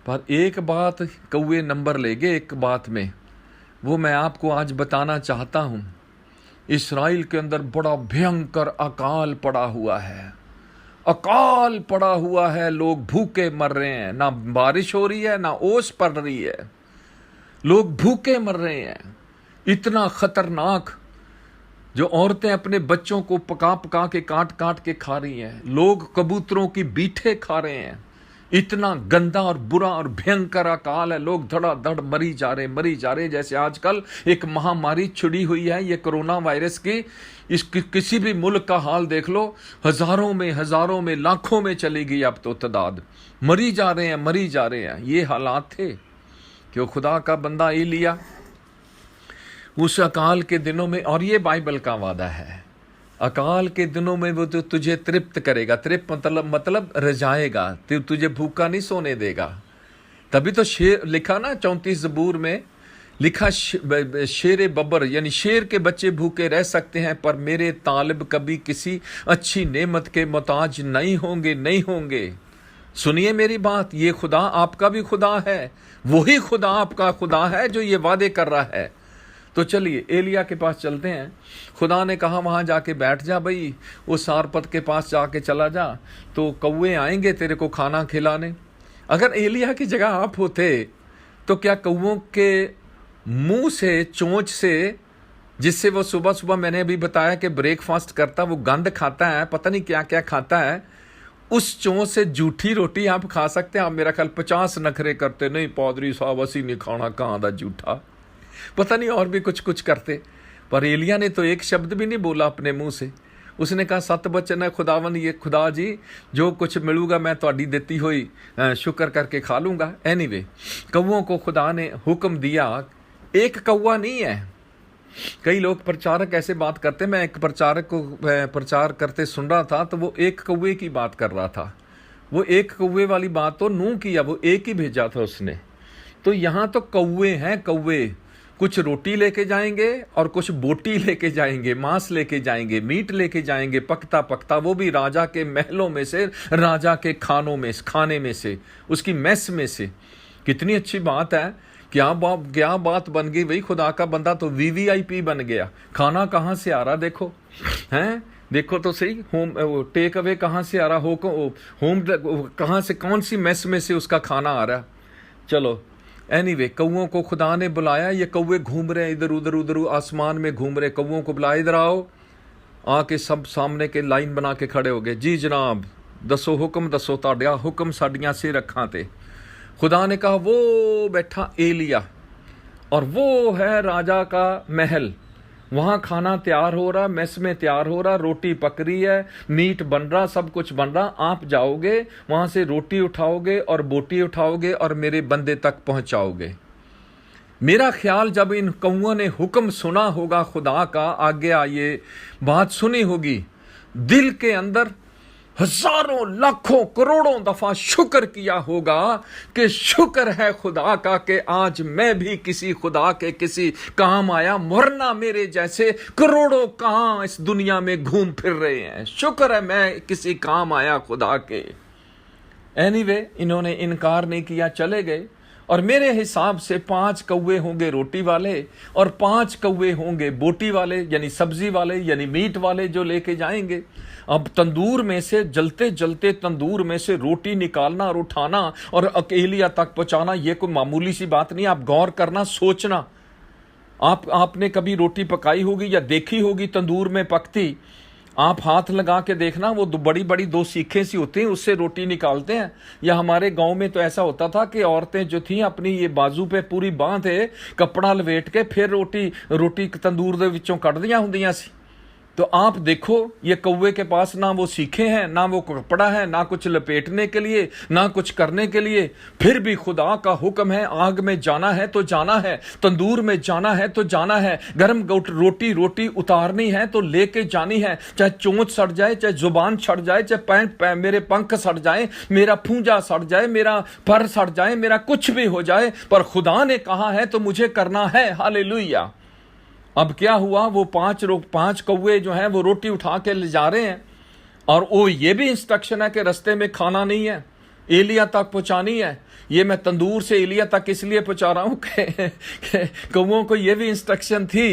पर एक बात कौवे नंबर ले गए एक बात में, वो मैं आपको आज बताना चाहता हूँ। इस्राइल के अंदर बड़ा भयंकर अकाल पड़ा हुआ है, अकाल पड़ा हुआ है। लोग भूखे मर रहे हैं, ना बारिश हो रही है ना ओस पड़ रही है, लोग भूखे मर रहे हैं। इतना खतरनाक, जो औरतें अपने बच्चों को पका के काट के खा रही हैं, लोग कबूतरों की बीठे खा रहे हैं। इतना गंदा और बुरा और भयंकर अकाल है। लोग धड़ाधड़ मरी जा रहे। जैसे आजकल एक महामारी छिड़ी हुई है, ये कोरोना वायरस की। किसी भी मुल्क का हाल देख लो, हजारों में लाखों में चली गई अब तो तादाद। मरी जा रहे हैं। ये हालात थे कि खुदा का बंदा एलिया उस अकाल के दिनों में, और ये बाइबल का वादा है, अकाल के दिनों में वो तो तुझे तृप्त करेगा। तृप्त मतलब रजाएगा, तुझे भूखा नहीं सोने देगा। तभी तो शेर लिखा ना 34 ज़बूर में लिखा, शेर बब्बर यानी शेर के बच्चे भूखे रह सकते हैं, पर मेरे तालिब कभी किसी अच्छी नेमत के मोहताज नहीं होंगे। सुनिए मेरी बात, ये खुदा आपका भी खुदा है, वही खुदा आपका खुदा है जो ये वादे कर रहा है। तो चलिए एलिया के पास चलते हैं। खुदा ने कहा वहाँ जाके बैठ जा भाई, उस सारपत के पास जाके चला जा, तो कौवे आएंगे तेरे को खाना खिलाने। अगर एलिया की जगह आप होते तो क्या कौवों के मुंह से, चोंच से, जिससे वो सुबह सुबह मैंने अभी बताया कि ब्रेकफास्ट करता, वो गंद खाता है, पता नहीं क्या क्या खाता है, उस चोंच से जूठी रोटी आप खा सकते हैं? आप मेरा ख्याल 50 नखरे करते, नहीं पादरी साहब असी नहीं खाना, कहाँ दा जूठा, पता नहीं और भी कुछ करते। पर एलिया ने तो एक शब्द भी नहीं बोला अपने मुंह से। उसने कहा 7 बचन है खुदावन, ये खुदा जी जो कुछ मिलूगा मैं ਤੁਹਾਡੀ ਦਿੱਤੀ हुई शुक्र करके खा लूँगा। एनीवे, कौवों को खुदा ने हुक्म दिया, एक कौवा नहीं है। कई लोग प्रचारक ऐसे बात करते, मैं एक प्रचारक को प्रचार करते सुन रहा था, तो वो एक कौवे की बात कर रहा था। वो एक कौवे वाली बात तो नूह किया, वो एक ही भेजा था उसने। तो यहाँ तो कौवे हैं, कौवे कुछ रोटी लेके जाएंगे और कुछ बोटी लेके जाएंगे, मांस लेके जाएंगे, मीट लेके जाएंगे, पकता पकता, वो भी राजा के महलों में से, राजा के खाने में से, उसकी मेस में से। कितनी अच्छी बात है, क्या बात बन गई भाई। खुदा का बंदा तो VVIP बन गया। खाना कहाँ से आ रहा देखो, हैं, देखो तो सही। होम टेक अवे कहाँ से आ रहा, होम कहाँ से, कौन सी मेस में से उसका खाना आ रहा। चलो एनीवे, कौवों को खुदा ने बुलाया। ये कौवे घूम रहे हैं इधर उधर आसमान में घूम रहे। कौवों को बुलाया, इधर आओ। आके सब सामने के लाइन बना के खड़े हो गए। जी जनाब, दसो हुक्म दसो, ताड़िया हुक्म साड़ियाँ सिर अखां ते। खुदा ने कहा वो बैठा एलिया, और वो है राजा का महल। वहाँ खाना तैयार हो रहा, मेस में तैयार हो रहा, रोटी पक रही है, मीट बन रहा, सब कुछ बन रहा। आप जाओगे वहाँ से, रोटी उठाओगे और बोटी उठाओगे और मेरे बंदे तक पहुँचाओगे। मेरा ख्याल जब इन कौवों ने हुक्म सुना होगा खुदा का, आज्ञा, ये बात सुनी होगी, दिल के अंदर हजारों लाखों करोड़ों दफा शुक्र किया होगा कि शुक्र है खुदा का कि आज मैं भी किसी खुदा के किसी काम आया, वरना मेरे जैसे करोड़ों कहां इस दुनिया में घूम फिर रहे हैं। शुक्र है मैं किसी काम आया खुदा के। एनीवे, इन्होंने इनकार नहीं किया, चले गए। और मेरे हिसाब से 5 कौवे होंगे रोटी वाले और 5 कौवे होंगे बोटी वाले, यानी सब्जी वाले, यानी मीट वाले, जो लेके जाएंगे। अब तंदूर में से, जलते जलते तंदूर में से रोटी निकालना और उठाना और एलिया तक पहुंचाना, ये कोई मामूली सी बात नहीं। आप गौर करना, सोचना। आपने कभी रोटी पकाई होगी या देखी होगी तंदूर में पकती, आप हाथ लगा के देखना, वो बड़ी बड़ी 2 सीखें सी होती हैं, उससे रोटी निकालते हैं। या हमारे गांव में तो ऐसा होता था कि औरतें जो थी अपनी ये बाजू पे पूरी बांधे कपड़ा लपेट के फिर रोटी तंदूर दे विचों कढ़दियां हुंदियां सी। तो आप देखो, ये कौवे के पास ना वो सीखे हैं, ना वो कपड़ा है, ना कुछ लपेटने के लिए, ना कुछ करने के लिए। फिर भी खुदा का हुक्म है, आग में जाना है तो जाना है, तंदूर में जाना है तो जाना है, गर्म रोटी उतारनी है तो लेके जानी है। चाहे चोंच सड़ जाए, चाहे जुबान सड़ जाए, चाहे मेरे पंख सड़ जाए, मेरा पूंजा सड़ जाए, मेरा पर सड़ जाए, मेरा कुछ भी हो जाए, पर खुदा ने कहा है तो मुझे करना है। हालेलुया। अब क्या हुआ, वो 5 कौवे जो हैं वो रोटी उठा के ले जा रहे हैं, और वो ये भी इंस्ट्रक्शन है कि रास्ते में खाना नहीं है, एलिया तक पहुंचानी है। ये मैं तंदूर से एलिया तक इसलिए पहुंचा रहा हूं कि कौवों को ये भी इंस्ट्रक्शन थी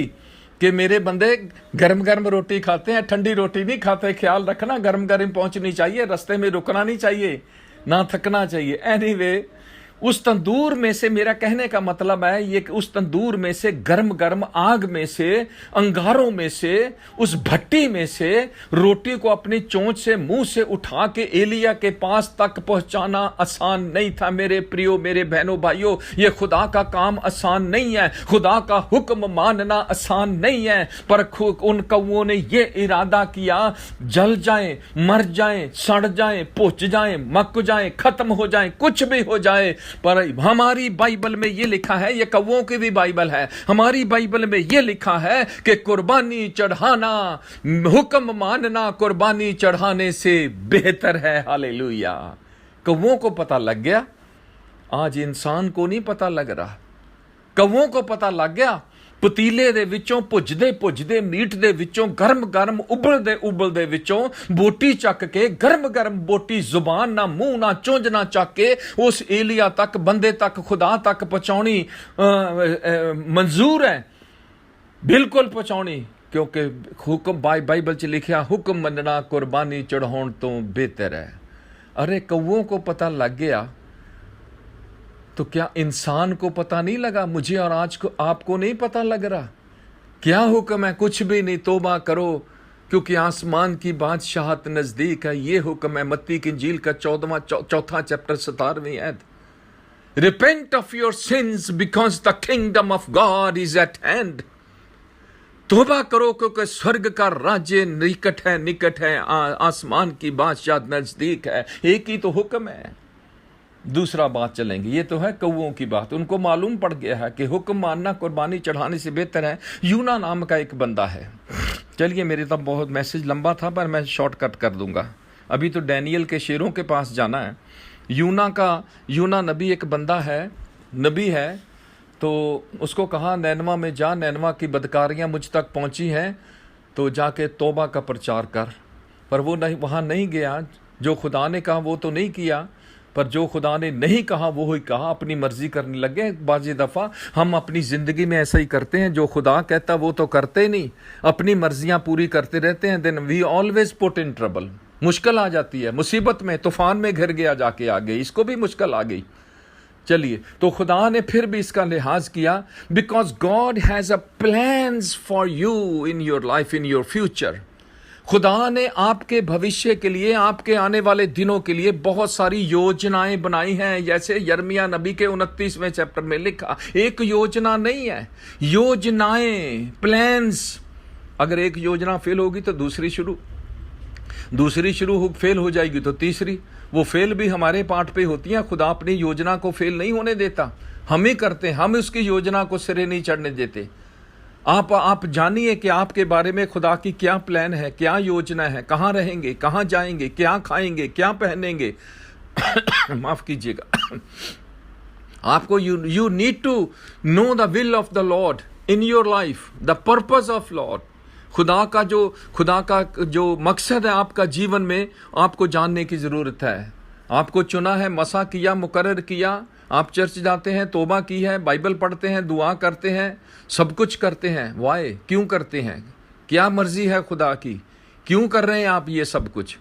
कि मेरे बंदे गर्म गर्म रोटी खाते हैं, ठंडी रोटी नहीं खाते। ख्याल रखना, गर्म गर्म पहुंचनी चाहिए, रास्ते में रुकना नहीं चाहिए, ना थकना चाहिए। एनीवे, उस तंदूर में से, मेरा कहने का मतलब है ये कि उस तंदूर में से, गर्म गर्म आग में से, अंगारों में से, उस भट्टी में से रोटी को अपनी चोंच से, मुंह से उठा के एलिया के पास तक पहुंचाना आसान नहीं था। मेरे प्रियो, मेरे बहनों भाइयों, ये खुदा का काम आसान नहीं है, खुदा का हुक्म मानना आसान नहीं है। पर उन कौवों ने ये इरादा किया, जल जाएं, मर जाएं, सड़ जाएं, पुछ जाएं, मक जाएं, खत्म हो जाएं, कुछ भी हो जाए, पर हमारी बाइबल में यह लिखा है, यह कौवों की भी बाइबल है, हमारी बाइबल में यह लिखा है कि कुर्बानी चढ़ाना, हुक्म मानना कुर्बानी चढ़ाने से बेहतर है। हालेलुया। कौवों को पता लग गया, आज इंसान को नहीं पता लग रहा। कौवों को पता लग गया, पतीले दे विचों पुजदे मीट दे विचों गर्म गर्म उबलदे विचों बोटी चक के, गर्म गर्म बोटी, जुबान ना, मुंह ना, चुंझ ना चक के उस एलिया तक, बंदे तक, खुदा तक पहुंचानी मंजूर है, बिल्कुल पहुंचानी। क्योंकि हुक्म बाइबल च लिखा, हुक्म मनना कुर्बानी चढ़ाउण तो बेहतर है। अरे कौवों को पता लग गया तो क्या इंसान को पता नहीं लगा? मुझे और आज को आपको नहीं पता लग रहा? क्या हुक्म है? कुछ भी नहीं, तौबा करो क्योंकि आसमान की बादशाहत नजदीक है। ये हुक्म है मत्ती की इंजील का 4वां चैप्टर 17वीं आयत। Repent of your sins because the kingdom of God is at hand. तौबा करो क्योंकि स्वर्ग का राज्य निकट है, आसमान की बादशाह नजदीक है। एक ही तो हुक्म है, दूसरा बात चलेंगे। ये तो है कौओं की बात, उनको मालूम पड़ गया है कि हुक्म मानना कुर्बानी चढ़ाने से बेहतर है। यूना नाम का एक बंदा है। चलिए, मेरे तो बहुत मैसेज लंबा था पर मैं शॉर्टकट कर दूंगा। अभी तो डैनियल के शेरों के पास जाना है। यूना नबी एक बंदा है, नबी है। तो उसको कहा नैनवा में जा, नैनवा की बदकारियाँ मुझ तक पहुँची हैं, तो जाके तौबा का प्रचार कर। पर वो नहीं, वहाँ नहीं गया। जो खुदा ने कहा वो तो नहीं किया, पर जो खुदा ने नहीं कहा वो ही कहा, अपनी मर्जी करने लगे। बाज़ी दफ़ा हम अपनी ज़िंदगी में ऐसा ही करते हैं, जो खुदा कहता वो तो करते नहीं, अपनी मर्जियाँ पूरी करते रहते हैं। Then we always put in trouble. मुश्किल आ जाती है, मुसीबत में, तूफान में घिर गया, जाके आ गई, इसको भी मुश्किल आ गई। चलिए, तो खुदा ने फिर भी इसका लिहाज किया, because God has a plans for you in your life, in your future. खुदा ने आपके भविष्य के लिए, आपके आने वाले दिनों के लिए बहुत सारी योजनाएं बनाई हैं। जैसे यिर्मयाह नबी के 29वें चैप्टर में लिखा, एक योजना नहीं है, योजनाएं, प्लान्स। अगर एक योजना फेल होगी तो दूसरी शुरू फेल हो जाएगी तो तीसरी। वो फेल भी हमारे पार्ट पे होती है। खुदा अपनी योजना को फेल नहीं होने देता, हम ही करते हैं, हम उसकी योजना को सिरे नहीं चढ़ने देते। आप जानिए कि आपके बारे में खुदा की क्या प्लान है, क्या योजना है, कहाँ रहेंगे, कहाँ जाएंगे, क्या खाएंगे, क्या पहनेंगे। माफ कीजिएगा। आपको you need to know the will of the lord in your life, the purpose of lord. खुदा का जो मकसद है आपका जीवन में, आपको जानने की जरूरत है। आपको चुना है, मसा किया, मुकर्रर किया, आप चर्च जाते हैं, तौबा की है, बाइबल पढ़ते हैं, दुआ करते हैं, सब कुछ करते हैं। वाई, क्यों करते हैं? क्या मर्जी है खुदा की? क्यों कर रहे हैं आप ये सब कुछ?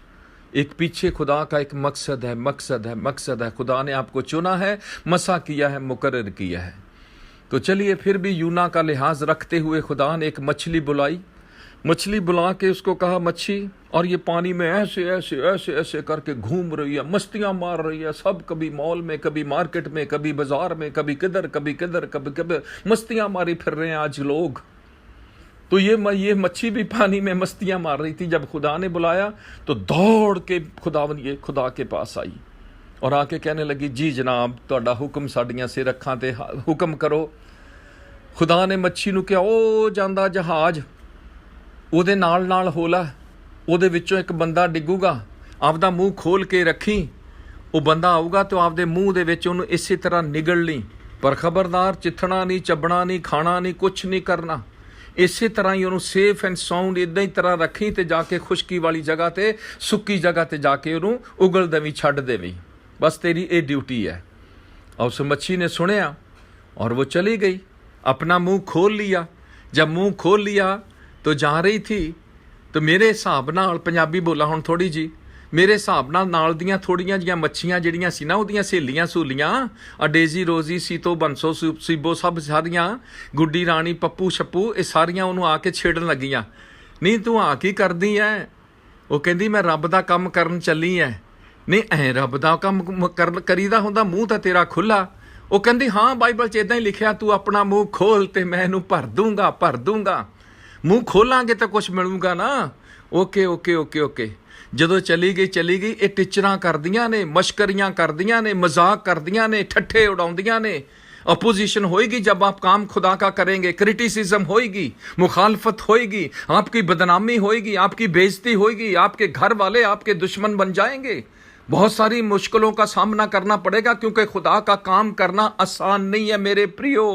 एक पीछे खुदा का एक मकसद है। खुदा ने आपको चुना है, मसा किया है, मुकर्रर किया है। तो चलिए, फिर भी यूना का लिहाज रखते हुए खुदा ने एक मछली बुला के उसको कहा, मच्छी, और ये पानी में ऐसे ऐसे ऐसे ऐसे करके घूम रही है, मस्तियां मार रही है। सब कभी मॉल में, कभी मार्केट में, कभी बाजार में, कभी किधर कभी मस्तियां मारी फिर रहे हैं आज लोग। तो ये मच्छी भी पानी में मस्तियां मार रही थी। जब खुदा ने बुलाया तो दौड़ के खुदा के पास आई और आके कहने लगी, जी जनाब, तुहाडा हुक्म साडियां सिर अखां ते हुक्म करो। खुदा ने मच्छी नूं कहा, ओ जांदा जहाज, ਉਹਦੇ ਨਾਲ ਹੋਲਾ, ਉਹਦੇ ਵਿੱਚੋਂ ਇੱਕ ਬੰਦਾ ਡਿੱਗੂਗਾ, ਆਪਦਾ ਮੂੰਹ ਖੋਲ ਕੇ ਰੱਖੀ, ਉਹ ਬੰਦਾ ਆਊਗਾ ਤੇ ਆਪਦੇ ਮੂੰਹ ਦੇ ਵਿੱਚ ਉਹਨੂੰ ਇਸੇ ਤਰ੍ਹਾਂ ਨਿਗਲ ਲਈ, ਪਰ ਖਬਰਦਾਰ ਚਿੱਥਣਾ ਨਹੀਂ, ਚੱਬਣਾ ਨਹੀਂ, ਖਾਣਾ ਨਹੀਂ, ਕੁਛ ਨਹੀਂ ਕਰਨਾ। ਇਸੇ ਤਰ੍ਹਾਂ ਹੀ ਉਹਨੂੰ ਸੇਫ ਐਂਡ ਸਾਊਂਡ ਇਦਾਂ ਹੀ ਤਰ੍ਹਾਂ ਰੱਖੀ ਤੇ ਜਾ ਕੇ ਖੁਸ਼ਕੀ ਵਾਲੀ ਜਗ੍ਹਾ ਤੇ, ਸੁੱਕੀ ਜਗ੍ਹਾ ਤੇ ਜਾ ਕੇ ਉਹਨੂੰ ਉਗਲ ਦੇਵੀਂ, ਛੱਡ ਦੇਵੀਂ। ਬਸ ਤੇਰੀ ਇਹ ਡਿਊਟੀ है। और उस मच्छी ने सुनिया और वो चली गई, अपना मुंह खोल लिया। जब मुंह खोल लिया तो जा रही थी, तो मेरे हिसाब नाल, पंजाबी बोला हुण थोड़ी जी, मेरे हिसाब नाल दियां थोड़ियां जिहियां मच्छियां जिहड़ियां सी ना, उहदियां सहेलियां सूलियां, डेजी रोजी, सीतो बंसो, सीबो, सब सारियां, गुड्डी राणी, पप्पू छप्पू, ये सारियां उहनूं आके छेड़न लगियां। नहीं तूं आ की करदी है? वो कहंदी मैं रब दा काम करन चली है। नहीं ऐ रब दा काम करीदा हुंदा, मूँह तां तेरा खुला। वो कहंदी हाँ, बाइबल च इदां ही लिखिया, तू अपना मूँह खोल ते मैं इहनूं भर दूंगा। मूँह खोलांगे तो कुछ मिलूगा ना। Okay okay okay okay. जदों चली गई ये टिचरां करदियां ने, मश्करियां करदियां ने, मजाक करदियां ने, ठट्ठे उड़ाउंदियां ने। अपोजिशन होएगी जब आप काम खुदा का करेंगे, क्रिटिसिज्म होएगी, मुखालफत होएगी, आपकी बदनामी होएगी, आपकी बेइज्जती होएगी, आपके घर वाले आपके दुश्मन बन जाएंगे। बहुत सारी मुश्किलों का सामना करना पड़ेगा, क्योंकि खुदा का काम करना आसान नहीं है मेरे प्रियो,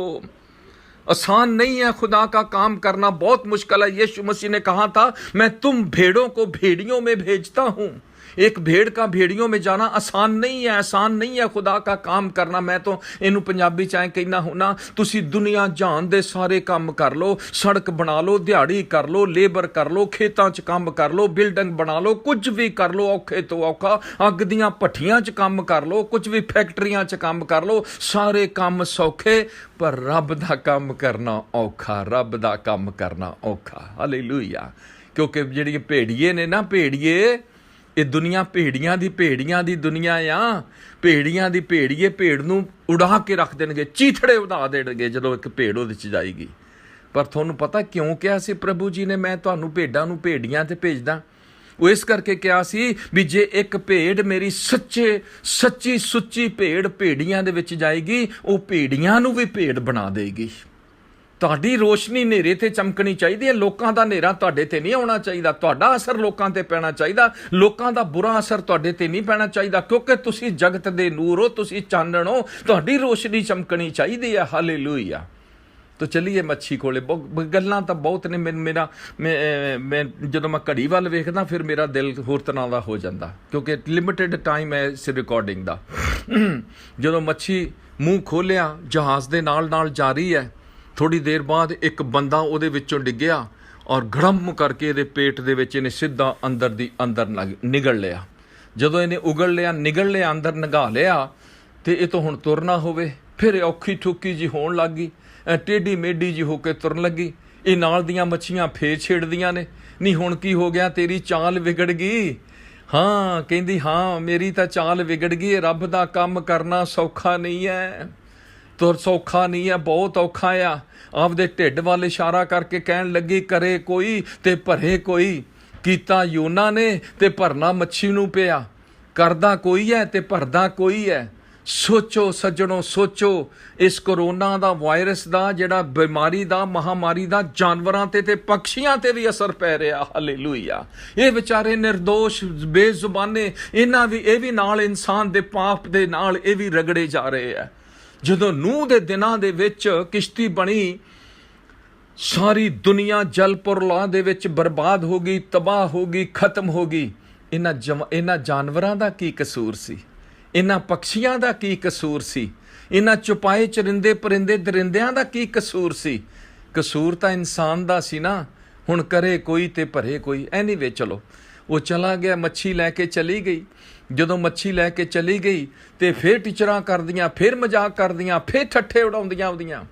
आसान नहीं है। खुदा का काम करना बहुत मुश्किल है। यीशु मसीह ने कहा था, मैं तुम भेड़ों को भेड़ियों में भेजता हूं। एक भेड़ का भेड़ियों में जाना आसान नहीं है खुदा का काम करना। मैं तो इनू पंजाबी चाहे कहना हूं ना, तुसी दुनिया जहान दे सारे काम कर लो, सड़क बना लो, दिहाड़ी कर लो, लेबर कर लो, खेतां च काम कर लो, बिल्डिंग बना लो, कुछ भी कर लो, औखे तो औखा, अग दियां भट्ठियां च काम कर लो, कुछ भी फैक्ट्रियां च काम कर लो, सारे काम सौखे, पर रब दा काम करना औखा, रब दा काम करना औखा। हालेलुया। क्योंकि जिहड़ी भेड़िए ने ना, भेड़िए, ये दुनिया भेड़ियां दी दुनिया आ। भेड़ियां दी भेड़िए भेड़ नूं उड़ा के रख देणगे, चीथड़े उड़ा देणगे जदों एक भेड़ उहदे च जाएगी। ਪਰ ਤੁਹਾਨੂੰ ਪਤਾ ਕਿਉਂ ਕਿਹਾ ਸੀ ਪ੍ਰਭੂ ਜੀ ਨੇ, ਮੈਂ ਤੁਹਾਨੂੰ ਭੇਡਾਂ ਨੂੰ ਭੇੜੀਆਂ ਤੇ ਭੇਜਦਾ? ਉਹ ਇਸ ਕਰਕੇ ਕਿਹਾ ਸੀ ਵੀ ਜੇ ਇੱਕ ਭੇਡ ਮੇਰੀ ਸੱਚੀ ਸੁੱਚੀ ਭੇਡ ਭੇੜੀਆਂ ਦੇ ਵਿੱਚ ਜਾਏਗੀ, ਉਹ ਭੇੜੀਆਂ ਨੂੰ ਵੀ ਭੇਡ ਬਣਾ ਦੇਗੀ। ਤੁਹਾਡੀ ਰੋਸ਼ਨੀ ਹਨੇਰੇ ਤੇ ਚਮਕਣੀ ਚਾਹੀਦੀ ਹੈ। ਲੋਕਾਂ ਦਾ ਹਨੇਰਾ ਤੁਹਾਡੇ ਤੇ ਨਹੀਂ ਆਉਣਾ ਚਾਹੀਦਾ। ਤੁਹਾਡਾ ਅਸਰ ਲੋਕਾਂ ਤੇ ਪੈਣਾ ਚਾਹੀਦਾ। ਲੋਕਾਂ ਦਾ ਬੁਰਾ ਅਸਰ ਤੁਹਾਡੇ ਤੇ ਨਹੀਂ ਪੈਣਾ ਚਾਹੀਦਾ, ਕਿਉਂਕਿ ਤੁਸੀਂ ਜਗਤ ਦੇ ਨੂਰ ਹੋ, ਤੁਸੀਂ ਚਾਨਣ ਹੋ। ਤੁਹਾਡੀ ਰੋਸ਼ਨੀ ਚਮਕਣੀ ਚਾਹੀਦੀ ਹੈ। ਹਾਲੇਲੂਇਆ। ਤਾਂ ਚੱਲੀਏ ਮੱਛੀ ਕੋਲੇ। ਗੱਲਾਂ ਤਾਂ ਬਹੁਤ ਨੇ। ਮੈਂ ਜਦੋਂ ਮੈਂ ਘੜੀ ਵੱਲ ਵੇਖਦਾ ਫਿਰ ਮੇਰਾ ਦਿਲ ਹੋਰ ਤਰ੍ਹਾਂ ਦਾ ਹੋ ਜਾਂਦਾ, ਕਿਉਂਕਿ ਲਿਮਿਟਿਡ ਟਾਈਮ ਹੈ ਇਸ ਰਿਕਾਰਡਿੰਗ ਦਾ। ਜਦੋਂ ਮੱਛੀ ਮੂੰਹ ਖੋਲ੍ਹਿਆ, ਜਹਾਜ਼ ਦੇ ਨਾਲ ਨਾਲ ਜਾ ਰਹੀ ਹੈ, ਥੋੜ੍ਹੀ ਦੇਰ ਬਾਅਦ ਇੱਕ ਬੰਦਾ ਉਹਦੇ ਵਿੱਚੋਂ ਡਿੱਗਿਆ ਔਰ ਗੜਮ ਕਰਕੇ ਇਹਦੇ ਪੇਟ ਦੇ ਵਿੱਚ ਇਹਨੇ ਸਿੱਧਾ ਅੰਦਰ ਨਿਗਲ ਲਿਆ। ਜਦੋਂ ਇਹਨੇ ਨਿਗਲ ਲਿਆ ਅੰਦਰ ਨਿਗਾਹ ਲਿਆ, ਤੇ ਇਹ ਤੋਂ ਹੁਣ ਤੁਰਨਾ ਹੋਵੇ, ਫਿਰ ਔਖੀ ਠੁੱਕੀ ਜੀ ਹੋਣ ਲੱਗ ਗਈ, ਟੇਢੀ ਮੇਢੀ ਜੀ ਹੋ ਕੇ ਤੁਰਨ ਲੱਗੀ। ਇਹ ਨਾਲ ਦੀਆਂ ਮੱਛੀਆਂ ਫੇਰ ਛੇੜਦੀਆਂ ਨੇ, ਨਹੀਂ ਹੁਣ ਕੀ ਹੋ ਗਿਆ, ਤੇਰੀ ਚਾਲ ਵਿਗੜ ਗਈ। ਹਾਂ ਕਹਿੰਦੀ, ਹਾਂ ਮੇਰੀ ਤਾਂ ਚਾਲ ਵਿਗੜ ਗਈ। ਰੱਬ ਦਾ ਕੰਮ ਕਰਨਾ ਸੌਖਾ ਨਹੀਂ ਹੈ, ਤੁਰ ਸੌਖਾ ਨਹੀਂ ਹੈ, ਬਹੁਤ ਔਖਾ ਆ। ਆਪਦੇ ਢਿੱਡ ਵੱਲ ਇਸ਼ਾਰਾ ਕਰਕੇ ਕਹਿਣ ਲੱਗੀ, ਕਰੇ ਕੋਈ ਤੇ ਭਰੇ ਕੋਈ। ਕੀਤਾ ਯੋਨਾ ਨੇ ਤੇ ਭਰਨਾ ਮੱਛੀ ਨੂੰ ਪਿਆ। ਕਰਦਾ ਕੋਈ ਹੈ ਤੇ ਭਰਦਾ ਕੋਈ ਹੈ। ਸੋਚੋ ਸੱਜਣੋ, ਸੋਚੋ ਇਸ ਕਰੋਨਾ ਦਾ ਵਾਇਰਸ ਦਾ, ਜਿਹੜਾ ਬਿਮਾਰੀ ਦਾ, ਮਹਾਮਾਰੀ ਦਾ ਜਾਨਵਰਾਂ ਤੇ ਪੰਛੀਆਂ ਤੇ ਵੀ ਅਸਰ ਪੈ ਰਿਹਾ। ਹਾਲੇਲੂਇਆ। ਇਹ ਵਿਚਾਰੇ ਨਿਰਦੋਸ਼ ਬੇਜ਼ੁਬਾਨੇ, ਇਹ ਵੀ ਨਾਲ ਇਨਸਾਨ ਦੇ ਪਾਪ ਦੇ ਨਾਲ ਇਹ ਵੀ ਰਗੜੇ ਜਾ ਰਹੇ ਆ। ਜਦੋਂ ਨੂਹ ਦੇ ਦਿਨਾਂ ਦੇ ਵਿੱਚ ਕਿਸ਼ਤੀ ਬਣੀ, ਸਾਰੀ ਦੁਨੀਆ ਜਲਪੁਰਲਾਂ ਦੇ ਵਿੱਚ ਬਰਬਾਦ ਹੋ ਗਈ, ਤਬਾਹ ਹੋ ਗਈ, ਖਤਮ ਹੋ ਗਈ। ਇਹਨਾਂ ਜਾਨਵਰਾਂ ਦਾ ਕੀ ਕਸੂਰ ਸੀ? ਇਹਨਾਂ ਪੰਛੀਆਂ ਦਾ ਕੀ ਕਸੂਰ ਸੀ? ਇਹਨਾਂ ਚੁਪਾਏ ਚਰਿੰਦੇ ਪਰਿੰਦੇ ਦਰਿੰਦਿਆਂ ਦਾ ਕੀ ਕਸੂਰ ਸੀ? ਕਸੂਰ ਤਾਂ ਇਨਸਾਨ ਦਾ ਸੀ ਨਾ। ਹੁਣ ਕਰੇ ਕੋਈ ਤੇ ਭਰੇ ਕੋਈ। ਐਨੀਵੇ ਚਲੋ, ਉਹ ਚਲਾ ਗਿਆ, ਮੱਛੀ ਲੈ ਕੇ ਚਲੀ ਗਈ। ਜਦੋਂ ਮੱਛੀ ਲੈ ਕੇ ਚਲੀ ਗਈ ਤੇ ਫਿਰ ਟੀਚਰਾਂ ਕਰਦੀਆਂ, ਫਿਰ ਮਜ਼ਾਕ ਕਰਦੀਆਂ, ਫਿਰ ਠੱਠੇ ਉਡਾਉਂਦੀਆਂ ਉਹਦੀਆਂ।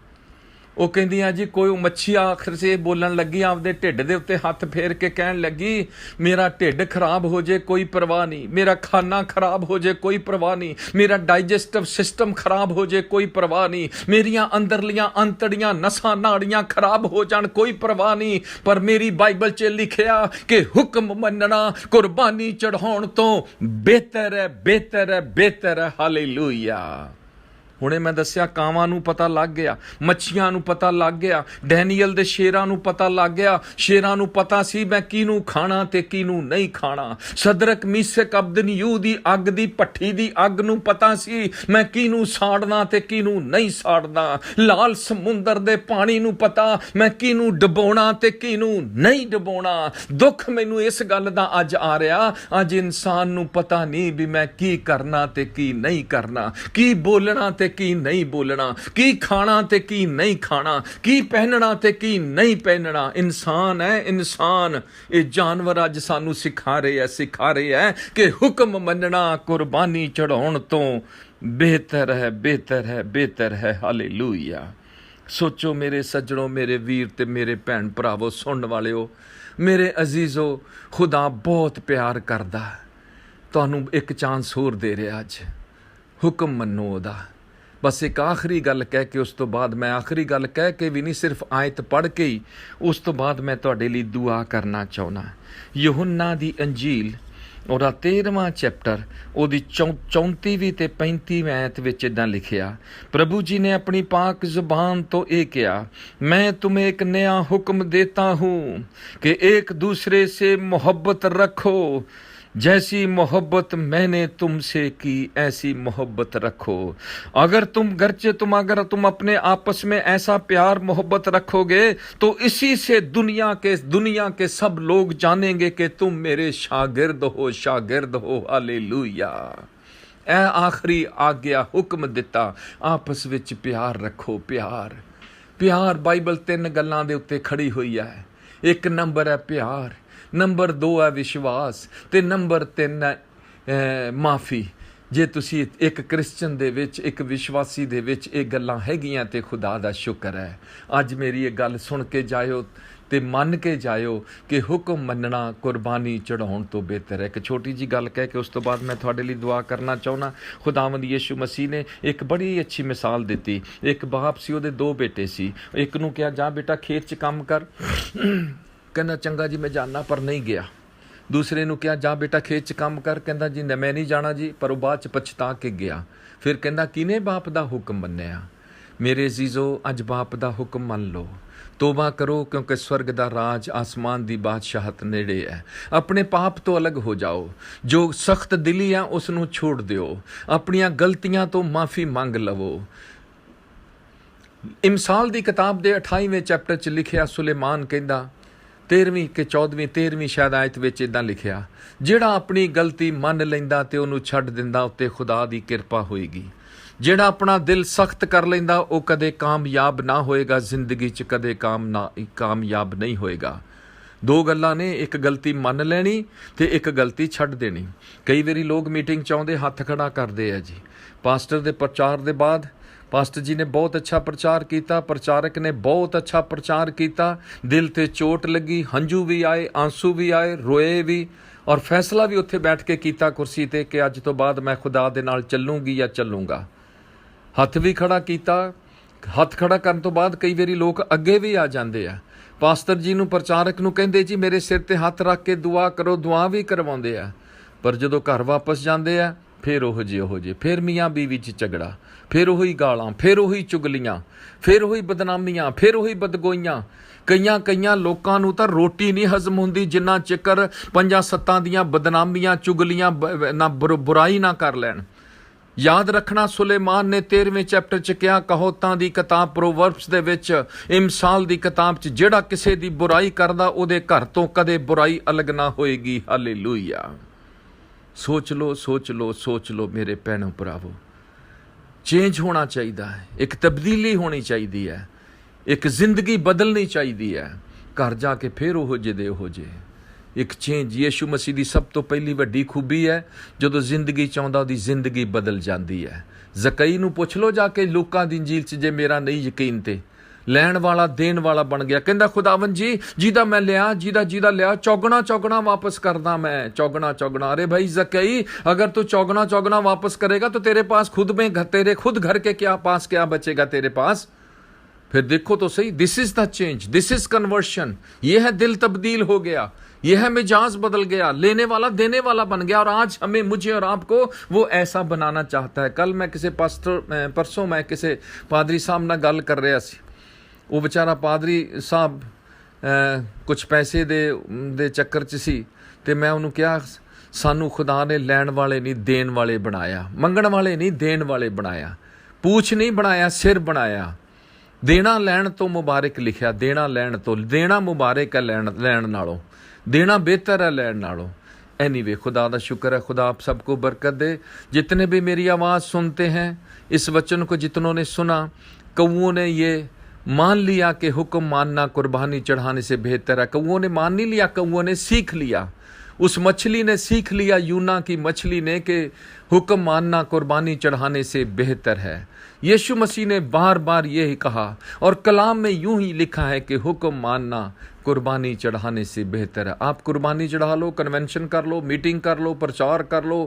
ਉਹ ਕਹਿੰਦੀਆਂ ਜੀ ਕੋਈ ਮੱਛੀ ਆਖਰ ਸੇ ਬੋਲਣ ਲੱਗੀ, ਆਪਦੇ ਢਿੱਡ ਦੇ ਉੱਤੇ ਹੱਥ ਫੇਰ ਕੇ ਕਹਿਣ ਲੱਗੀ, ਮੇਰਾ ਢਿੱਡ ਖਰਾਬ ਹੋ ਜੇ ਕੋਈ ਪਰਵਾਹ ਨਹੀਂ, ਮੇਰਾ ਖਾਣਾ ਖਰਾਬ ਹੋ ਜੇ ਕੋਈ ਪਰਵਾਹ ਨਹੀਂ, ਮੇਰਾ ਡਾਈਜੈਸਟਿਵ ਸਿਸਟਮ ਖਰਾਬ ਹੋ ਜੇ ਕੋਈ ਪਰਵਾਹ ਨਹੀਂ, ਮੇਰੀਆਂ ਅੰਦਰਲੀਆਂ ਅੰਤੜੀਆਂ ਨਸਾਂ ਨਾੜੀਆਂ ਖਰਾਬ ਹੋ ਜਾਣ ਕੋਈ ਪਰਵਾਹ ਨਹੀਂ। ਪਰ ਮੇਰੀ ਬਾਈਬਲ 'ਚ ਲਿਖਿਆ ਕਿ ਹੁਕਮ ਮੰਨਣਾ ਕੁਰਬਾਨੀ ਚੜ੍ਹਾਉਣ ਤੋਂ ਬਿਹਤਰ ਹੈ, ਬਿਹਤਰ ਹੈ, ਬਿਹਤਰ ਹੈ। ਹਾਲੇਲੂਇਆ। ਹੁਣੇ ਮੈਂ ਦੱਸਿਆ, ਕਾਵਾਂ ਨੂੰ ਪਤਾ ਲੱਗ ਗਿਆ, ਮੱਛੀਆਂ ਨੂੰ ਪਤਾ ਲੱਗ ਗਿਆ, ਡੈਨੀਅਲ ਦੇ ਸ਼ੇਰਾਂ ਨੂੰ ਪਤਾ ਲੱਗ ਗਿਆ। ਸ਼ੇਰਾਂ ਨੂੰ ਪਤਾ ਸੀ ਮੈਂ ਕਿਹਨੂੰ ਖਾਣਾ ਤੇ ਕਿਹਨੂੰ ਨਹੀਂ ਖਾਣਾ। ਸਦਰਕ ਮੀਸਕ ਅਬਦਨਯੂ ਦੀ ਅੱਗ ਦੀ ਭੱਠੀ ਦੀ ਅੱਗ ਨੂੰ ਪਤਾ ਸੀ ਮੈਂ ਕਿਹਨੂੰ ਸਾੜਨਾ ਤੇ ਕਿਹਨੂੰ ਨਹੀਂ ਸਾੜਨਾ। ਲਾਲ ਸਮੁੰਦਰ ਦੇ ਪਾਣੀ ਨੂੰ ਪਤਾ ਮੈਂ ਕਿਹਨੂੰ ਡੁਬੋਣਾ ਤੇ ਕਿਹਨੂੰ ਨਹੀਂ ਡੁਬੋਣਾ। ਦੁੱਖ ਮੈਨੂੰ ਇਸ ਗੱਲ ਦਾ ਅੱਜ ਆ ਰਿਹਾ, ਅੱਜ ਇਨਸਾਨ ਨੂੰ ਪਤਾ ਨਹੀਂ ਵੀ ਮੈਂ ਕੀ ਕਰਨਾ ਤੇ ਕੀ ਨਹੀਂ ਕਰਨਾ, ਕੀ ਬੋਲਣਾ ਤੇ ਕੀ ਨਹੀਂ ਬੋਲਣਾ, ਕੀ ਖਾਣਾ ਤੇ ਕੀ ਨਹੀਂ ਖਾਣਾ, ਕੀ ਪਹਿਨਣਾ ਤੇ ਕੀ ਨਹੀਂ ਪਹਿਨਣਾ। ਇਨਸਾਨ ਹੈ ਇਨਸਾਨ। ਇਹ ਜਾਨਵਰ ਅੱਜ ਸਾਨੂੰ ਸਿਖਾ ਰਹੇ ਹੈ ਕਿ ਹੁਕਮ ਮੰਨਣਾ ਕੁਰਬਾਨੀ ਚੜਾਉਣ ਤੋਂ ਬਿਹਤਰ ਹੈ, ਬਿਹਤਰ ਹੈ, ਬਿਹਤਰ ਹੈ। ਹਾਲੇਲੂਇਆ। ਸੋਚੋ ਮੇਰੇ ਸੱਜਣੋ, ਮੇਰੇ ਵੀਰ ਤੇ ਮੇਰੇ ਭੈਣ ਭਰਾਵੋ, ਸੁਣਨ ਵਾਲਿਓ, ਮੇਰੇ ਅਜ਼ੀਜ਼ੋ, ਖੁਦਾ ਬਹੁਤ ਪਿਆਰ ਕਰਦਾ, ਤੁਹਾਨੂੰ ਇੱਕ ਚਾਂਸ ਹੋਰ ਦੇ ਰਿਹਾ। ਅੱਜ ਹੁਕਮ ਮੰਨੋ ਉਹਦਾ। ਬਸ ਇੱਕ ਆਖਰੀ ਗੱਲ ਕਹਿ ਕੇ, ਉਸ ਤੋਂ ਬਾਅਦ ਮੈਂ ਆਖਰੀ ਗੱਲ ਕਹਿ ਕੇ ਵੀ ਨਹੀਂ, ਸਿਰਫ ਆਇਤ ਪੜ੍ਹ ਕੇ ਹੀ ਉਸ ਤੋਂ ਬਾਅਦ ਮੈਂ ਤੁਹਾਡੇ ਲਈ ਦੁਆ ਕਰਨਾ ਚਾਹੁੰਦਾ। ਯਹੂਨਾ ਦੀ ਅੰਜੀਲ ਉਹਦਾ 13ਵਾਂ ਚੈਪਟਰ, ਉਹਦੀ 34ਵੀਂ ਤੇ 35ਵੀਂ ਆਇਤ ਵਿੱਚ ਇੱਦਾਂ ਲਿਖਿਆ, ਪ੍ਰਭੂ ਜੀ ਨੇ ਆਪਣੀ ਪਾਕ ਜ਼ੁਬਾਨ ਤੋਂ ਇਹ ਕਿਹਾ, मैं तुम्हें एक नया हुक्म देता हूँ कि एक दूसरे से मोहब्बत रखो, जैसी मोहब्बत मैंने तुमसे की ऐसी मोहब्बत रखो। अगर तुम अपने आपस में ऐसा प्यार मोहब्बत रखोगे तो इसी से दुनिया के सब लोग जानेंगे कि तुम मेरे शागिर्द हो। हालेलुया। ए आखिरी आज्ञा, हुक्म दिता, आपस विच प्यार रखो। प्यार बाइबल 3 गल्लां दे उत्ते खड़ी हुई है। 1 नंबर है प्यार, नंबर 2 है विश्वास ਤੇ ਨੰਬਰ 3 ਹੈ ਮਾਫੀ। ਜੇ ਤੁਸੀਂ ਇੱਕ ਕ੍ਰਿਸਚਨ ਦੇ ਵਿੱਚ, ਇੱਕ ਵਿਸ਼ਵਾਸੀ ਦੇ ਵਿੱਚ ਇਹ ਗੱਲਾਂ ਹੈਗੀਆਂ ਤੇ ਖੁਦਾ ਦਾ ਸ਼ੁਕਰ ਹੈ। ਅੱਜ ਮੇਰੀ ਇਹ ਗੱਲ ਸੁਣ ਕੇ ਜਾਇਓ, ਤੇ ਮੰਨ ਕੇ ਜਾਇਓ ਕਿ ਹੁਕਮ ਮੰਨਣਾ ਕੁਰਬਾਨੀ ਚੜਾਉਣ ਤੋਂ ਬਿਹਤਰ ਹੈ। ਇੱਕ ਛੋਟੀ ਜੀ ਗੱਲ ਕਹਿ ਕੇ ਉਸ ਤੋਂ ਬਾਅਦ ਮੈਂ ਤੁਹਾਡੇ ਲਈ ਦੁਆ ਕਰਨਾ ਚਾਹੁੰਦਾ। ਖੁਦਾਵੰਦ ਯਿਸੂ ਮਸੀਹ ਨੇ ਇੱਕ ਬੜੀ ਅੱਛੀ ਮਿਸਾਲ ਦਿੱਤੀ। ਇੱਕ ਬਾਪ ਸੀ, ਉਹਦੇ 2 ਬੇਟੇ ਸੀ। ਇੱਕ ਨੂੰ ਕਿਹਾ ਜਾ ਬੇਟਾ ਖੇਤ 'ਚ ਕੰਮ ਕਰ, ਕਹਿੰਦਾ ਚੰਗਾ ਜੀ ਮੈਂ ਜਾਣਾ, ਪਰ ਨਹੀਂ ਗਿਆ। ਦੂਸਰੇ ਨੂੰ ਕਿਹਾ ਜਾ ਬੇਟਾ ਖੇਤ 'ਚ ਕੰਮ ਕਰ, ਕਹਿੰਦਾ ਜੀ ਮੈਂ ਨਹੀਂ ਜਾਣਾ ਜੀ, ਪਰ ਉਹ ਬਾਅਦ 'ਚ ਪਛਤਾ ਕੇ ਗਿਆ। ਫਿਰ ਕਹਿੰਦਾ ਕਿਹਨੇ ਬਾਪ ਦਾ ਹੁਕਮ ਮੰਨਿਆ? ਮੇਰੇ ਅਜ਼ੀਜ਼ੋ, ਅੱਜ ਬਾਪ ਦਾ ਹੁਕਮ ਮੰਨ ਲਓ, ਤੋਬਾ ਕਰੋ, ਕਿਉਂਕਿ ਸਵਰਗ ਦਾ ਰਾਜ ਆਸਮਾਨ ਦੀ ਬਾਦਸ਼ਾਹਤ ਨੇੜੇ ਹੈ। ਆਪਣੇ ਪਾਪ ਤੋਂ ਅਲੱਗ ਹੋ ਜਾਓ, ਜੋ ਸਖਤ ਦਿਲੀ ਆ ਉਸ ਨੂੰ ਛੋੜ ਦਿਓ, ਆਪਣੀਆਂ ਗਲਤੀਆਂ ਤੋਂ ਮਾਫੀ ਮੰਗ ਲਵੋ। ਇਮਸਾਲ ਦੀ ਕਿਤਾਬ ਦੇ 28ਵੇਂ ਚੈਪਟਰ 'ਚ ਲਿਖਿਆ, ਸੁਲੇਮਾਨ ਕਹਿੰਦਾ 13ਵੀਂ ਕਿ 14ਵੀਂ ਸ਼ਾਇਦ ਆਇਤ ਵਿੱਚ ਇੱਦਾਂ ਲਿਖਿਆ, ਜਿਹੜਾ ਆਪਣੀ ਗਲਤੀ ਮੰਨ ਲੈਂਦਾ ਤੇ ਉਹਨੂੰ ਛੱਡ ਦਿੰਦਾ ਉੱਤੇ ਖੁਦਾ ਦੀ ਕਿਰਪਾ ਹੋਏਗੀ। ਜਿਹੜਾ ਆਪਣਾ ਦਿਲ ਸਖਤ ਕਰ ਲੈਂਦਾ ਉਹ ਕਦੇ ਕਾਮਯਾਬ ਨਾ ਹੋਏਗਾ, ਜ਼ਿੰਦਗੀ 'ਚ ਕਦੇ ਕਾਮਯਾਬ ਨਹੀਂ ਹੋਏਗਾ। 2 ਗੱਲਾਂ ਨੇ, ਇੱਕ ਗਲਤੀ ਮੰਨ ਲੈਣੀ ਤੇ ਇੱਕ ਗਲਤੀ ਛੱਡ ਦੇਣੀ। ਕਈ ਵਾਰੀ ਲੋਕ ਮੀਟਿੰਗ 'ਚ ਆਉਂਦੇ ਹੱਥ ਖੜਾ ਕਰਦੇ ਆ ਜੀ। ਪਾਸਟਰ ਦੇ ਪ੍ਰਚਾਰ ਦੇ ਬਾਅਦ ਪਾਸਟਰ ਜੀ ਨੇ ਬਹੁਤ ਅੱਛਾ ਪ੍ਰਚਾਰ ਕੀਤਾ, ਪ੍ਰਚਾਰਕ ਨੇ ਬਹੁਤ ਅੱਛਾ ਪ੍ਰਚਾਰ ਕੀਤਾ, ਦਿਲ ਤੇ ਚੋਟ ਲੱਗੀ, ਹੰਝੂ ਵੀ ਆਏ, ਆਂਸੂ ਵੀ ਆਏ, ਰੋਏ ਵੀ, ਔਰ ਫੈਸਲਾ ਵੀ ਉੱਥੇ ਬੈਠ ਕੇ ਕੀਤਾ ਕੁਰਸੀ ਤੇ ਕਿ ਅੱਜ ਤੋਂ ਬਾਅਦ ਮੈਂ ਖੁਦਾ ਦੇ ਨਾਲ ਚੱਲੂੰਗੀ ਜਾਂ ਚੱਲੂੰਗਾ। ਹੱਥ ਵੀ ਖੜਾ ਕੀਤਾ। ਹੱਥ ਖੜਾ ਕਰਨ ਤੋਂ ਬਾਅਦ ਕਈ ਵਾਰੀ ਲੋਕ ਅੱਗੇ ਵੀ ਆ ਜਾਂਦੇ ਆ। ਪਾਸਟਰ ਜੀ ਨੂੰ, ਪ੍ਰਚਾਰਕ ਨੂੰ ਕਹਿੰਦੇ ਜੀ ਮੇਰੇ ਸਿਰ ਤੇ ਹੱਥ ਰੱਖ ਕੇ ਦੁਆ ਕਰੋ, ਦੁਆ ਵੀ ਕਰਵਾਉਂਦੇ ਆ। ਪਰ ਜਦੋਂ ਘਰ ਵਾਪਸ ਜਾਂਦੇ ਆ ਫਿਰ ਉਹੋ ਜਿਹੇ ਫਿਰ ਮੀਆਂ ਬੀਵੀ 'ਚ ਝਗੜਾ, ਫਿਰ ਉਹੀ ਗਾਲਾਂ, ਫਿਰ ਉਹੀ ਚੁਗਲੀਆਂ, ਫਿਰ ਉਹੀ ਬਦਨਾਮੀਆਂ, ਫਿਰ ਉਹੀ ਬਦਗੋਈਆਂ। ਕਈਆਂ ਲੋਕਾਂ ਨੂੰ ਤਾਂ ਰੋਟੀ ਨਹੀਂ ਹਜ਼ਮ ਹੁੰਦੀ ਜਿੰਨਾ ਚਿਕਰ 5-7 ਦੀਆਂ ਬਦਨਾਮੀਆਂ, ਚੁਗਲੀਆਂ ਨਾ ਬੁਰਾਈ ਨਾ ਕਰ ਲੈਣ। ਯਾਦ ਰੱਖਣਾ, ਸੁਲੇਮਾਨ ਨੇ 13ਵੇਂ ਚੈਪਟਰ 'ਚ ਕਿਹਾ, ਕਹੋਤਾਂ ਦੀ ਕਿਤਾਬ ਪ੍ਰੋਵਰਬਸ ਦੇ ਵਿੱਚ, ਇਮਸਾਲ ਦੀ ਕਿਤਾਬ 'ਚ, ਜਿਹੜਾ ਕਿਸੇ ਦੀ ਬੁਰਾਈ ਕਰਦਾ ਉਹਦੇ ਘਰ ਤੋਂ ਕਦੇ ਬੁਰਾਈ ਅਲੱਗ ਨਾ ਹੋਏਗੀ। ਹਾਲੇਲੂਇਆ। ਸੋਚ ਲਓ ਮੇਰੇ ਭੈਣੋ ਭਰਾਵੋ, ਚੇਂਜ ਹੋਣਾ ਚਾਹੀਦਾ ਹੈ, ਇੱਕ ਤਬਦੀਲੀ ਹੋਣੀ ਚਾਹੀਦੀ ਹੈ, ਇੱਕ ਜ਼ਿੰਦਗੀ ਬਦਲਣੀ ਚਾਹੀਦੀ ਹੈ। ਘਰ ਜਾ ਕੇ ਫਿਰ ਉਹੋ ਜਿਹੇ ਇੱਕ ਚੇਂਜ। ਯਿਸੂ ਮਸੀਹ ਦੀ ਸਭ ਤੋਂ ਪਹਿਲੀ ਵੱਡੀ ਖੂਬੀ ਹੈ, ਜਦੋਂ ਜ਼ਿੰਦਗੀ ਚਾਹੁੰਦਾ ਉਹਦੀ ਜ਼ਿੰਦਗੀ ਬਦਲ ਜਾਂਦੀ ਹੈ। ਜ਼ਕਈ ਨੂੰ ਪੁੱਛ ਲਓ ਜਾ ਕੇ ਲੂਕਾ ਦੀ ਇੰਜੀਲ 'ਚ, ਜੇ ਮੇਰਾ ਨਹੀਂ ਯਕੀਨ ਤੇ। ਲੈਣ ਵਾਲਾ ਦੇਣ ਵਾਲਾ ਬਣ ਗਿਆ। ਕਹਿੰਦਾ ਖੁਦਾਵੰਦ ਜੀ, ਜਿਹਦਾ ਮੈਂ ਲਿਆ, ਜਿਹਦਾ ਲਿਆ, ਚੌਗਣਾ ਵਾਪਸ ਕਰਦਾ ਮੈਂ, ਚੌਗਣਾ। अरे भाई ज़कई, अगर तू चौगना वापस करेगा तो तेरे पास तेरे खुद घर के क्या बचेगा तेरे पास? फिर देखो तो सही, this is the change, this is conversion. ये है दिल तब्दील हो गया, यह है मिजाज बदल गया, लेने वाला देने वाला बन गया। और आज हमें, मुझे और आपको वो ऐसा बनाना चाहता है। कल मैं किसी परसों मैं किसी पादरी साहब नाल गल कर रहा सी। वो बेचारा पादरी साहब कुछ पैसे दे चक्कर च सी, ते मैं उन्होंने कहा, सानू खुदा ने लैण वाले नहीं देण वाले बनाया, मंगण वाले नहीं देण वाले बनाया, पूछ नहीं बनाया, सिर बनाया। देना लैण तो मुबारक लिखिया, देना लैण तो, देना मुबारक है लैण नालों, देना बेहतर है लैण नालों। एनीवे, खुदा का शुक्र है, खुदा आप सबको बरकत दे। जितने भी मेरी आवाज़ सुनते हैं, इस वचन को जितनों ने सुना, कौओं ने ये मान लिया कि हुक्म मानना कुर्बानी चढ़ाने से बेहतर है। कौओं ने मान नहीं लिया, कौओं ने सीख लिया। उस मछली ने सीख लिया, यूना की मछली ने, कि हुक्म मानना कुर्बानी चढ़ाने से बेहतर है। यीशु मसीह ने बार बार यही कहा, और कलाम में यूं ही लिखा है कि हुक्म मानना कुर्बानी चढ़ाने से बेहतर है। आप कुर्बानी चढ़ा लो, कन्वेंशन कर लो, मीटिंग कर लो, प्रचार कर लो,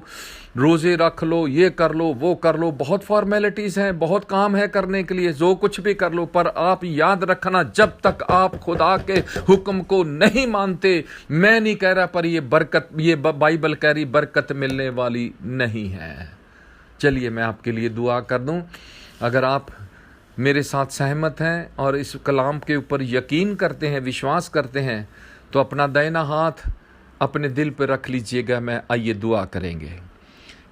रोज़े रख लो, ये कर लो, वो कर लो, बहुत फॉर्मेलिटीज़ हैं, बहुत काम है करने के लिए, जो कुछ भी कर लो। पर आप याद रखना, जब तक आप खुदा के हुक्म को नहीं मानते, मैं नहीं कह रहा, पर ये बरकत, ये बाइबल कह रही बरकत मिलने वाली नहीं है। चलिए मैं आपके लिए दुआ कर दूं। अगर आप मेरे साथ सहमत हैं और इस कलाम के ऊपर यकीन करते हैं, विश्वास करते हैं, तो अपना दाहिना हाथ अपने दिल पर रख लीजिएगा। मैं आइए दुआ करेंगे।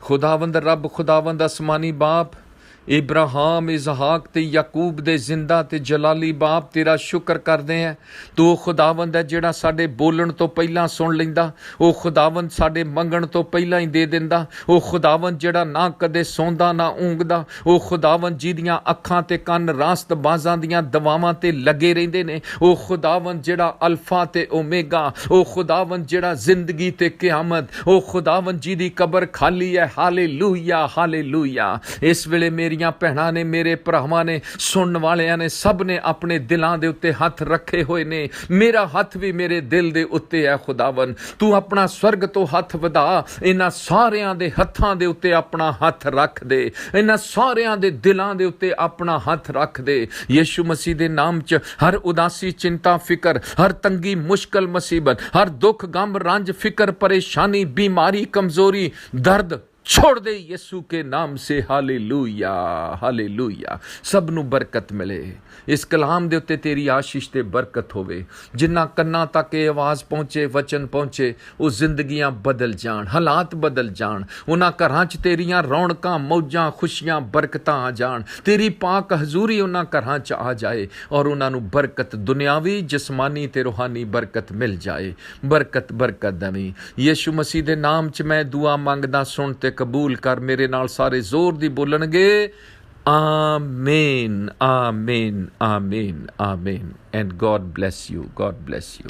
खुदावंद रब, खुदावंद आसमानी बाप, इब्राहिम, इसहाक ते याकूब दे जिंदा ते जलाली बाप, तेरा शुक्र करते हैं। तू खुदावंद है जिहड़ा साडे बोलण तो पहला सुन लैंदा, ओ खुदावंद साडे मंगण तो पहला ही दे दिंदा, ओ खुदावंद जिहड़ा ना कदे सौंदा ना ऊंघदा, ओ खुदावंद जिहदियां अखां ते कन रास्त बाजां दियां दवावां ते लगे रहिंदे ने, ओ खुदावंद जिहड़ा अल्फा ते ओमेगा, ओ खुदावंद जिहड़ा जिंदगी ते क़यामत, ओ खुदावंद जिहदी कबर खाली है। Hallelujah, hallelujah. इस वेले मेरी ਮੇਰੀਆਂ ਭੈਣਾਂ ਨੇ, ਮੇਰੇ ਭਰਾਵਾਂ ਨੇ, ਸੁਣਨ ਵਾਲਿਆਂ ਨੇ, ਸਭ ਨੇ ਆਪਣੇ ਦਿਲਾਂ ਦੇ ਉੱਤੇ ਹੱਥ ਰੱਖੇ ਹੋਏ ਨੇ। ਮੇਰਾ ਹੱਥ ਵੀ ਮੇਰੇ ਦਿਲ ਦੇ ਉੱਤੇ ਹੈ ਖੁਦਾਵੰ। ਤੂੰ ਆਪਣਾ ਸਵਰਗ ਤੋਂ ਹੱਥ ਵਧਾ, ਇਹਨਾਂ ਸਾਰਿਆਂ ਦੇ ਹੱਥਾਂ ਦੇ ਉੱਤੇ ਆਪਣਾ ਹੱਥ ਰੱਖ ਦੇ, ਇਹਨਾਂ ਸਾਰਿਆਂ ਦੇ ਦਿਲਾਂ ਦੇ ਉੱਤੇ ਆਪਣਾ ਹੱਥ ਰੱਖ ਦੇ। ਯਿਸੂ ਮਸੀਹ ਦੇ ਨਾਮ 'ਚ ਹਰ ਉਦਾਸੀ, ਚਿੰਤਾ, ਫਿਕਰ, ਹਰ ਤੰਗੀ, ਮੁਸ਼ਕਲ, मुसीबत, हर दुख, गम, रंज, फिक्र, परेशानी, बीमारी, कमजोरी, दर्द छोड़ दे यीशु के नाम से। Hallelujah, hallelujah. सब नू बरकत मिले। इस कलाम दे उत्ते तेरी आशीष ते बरकत होवे। जिन्ना कन्ना तक ये आवाज़ पहुँचे, वचन पहुँचे, वो जिंदगियां बदल जान, हालात बदल जान। उन्हां घरां च तेरियां रौनकां, मौजां, खुशियां, बरकतां आ जान। तेरी पाक हजूरी उन्हां घरां च आ जाए और उन्हां नू बरकत, दुनियावी, जिस्मानी ते रूहानी बरकत मिल जाए। बरकत बरकत दवी। यीशु मसीह दे नाम च मैं दुआ मंगदा, सुन ते कबूल कर। मेरे नाल सारे जोर दी बोलणगे आमीन, आमीन, आमीन, आमीन। And God bless you, God bless you.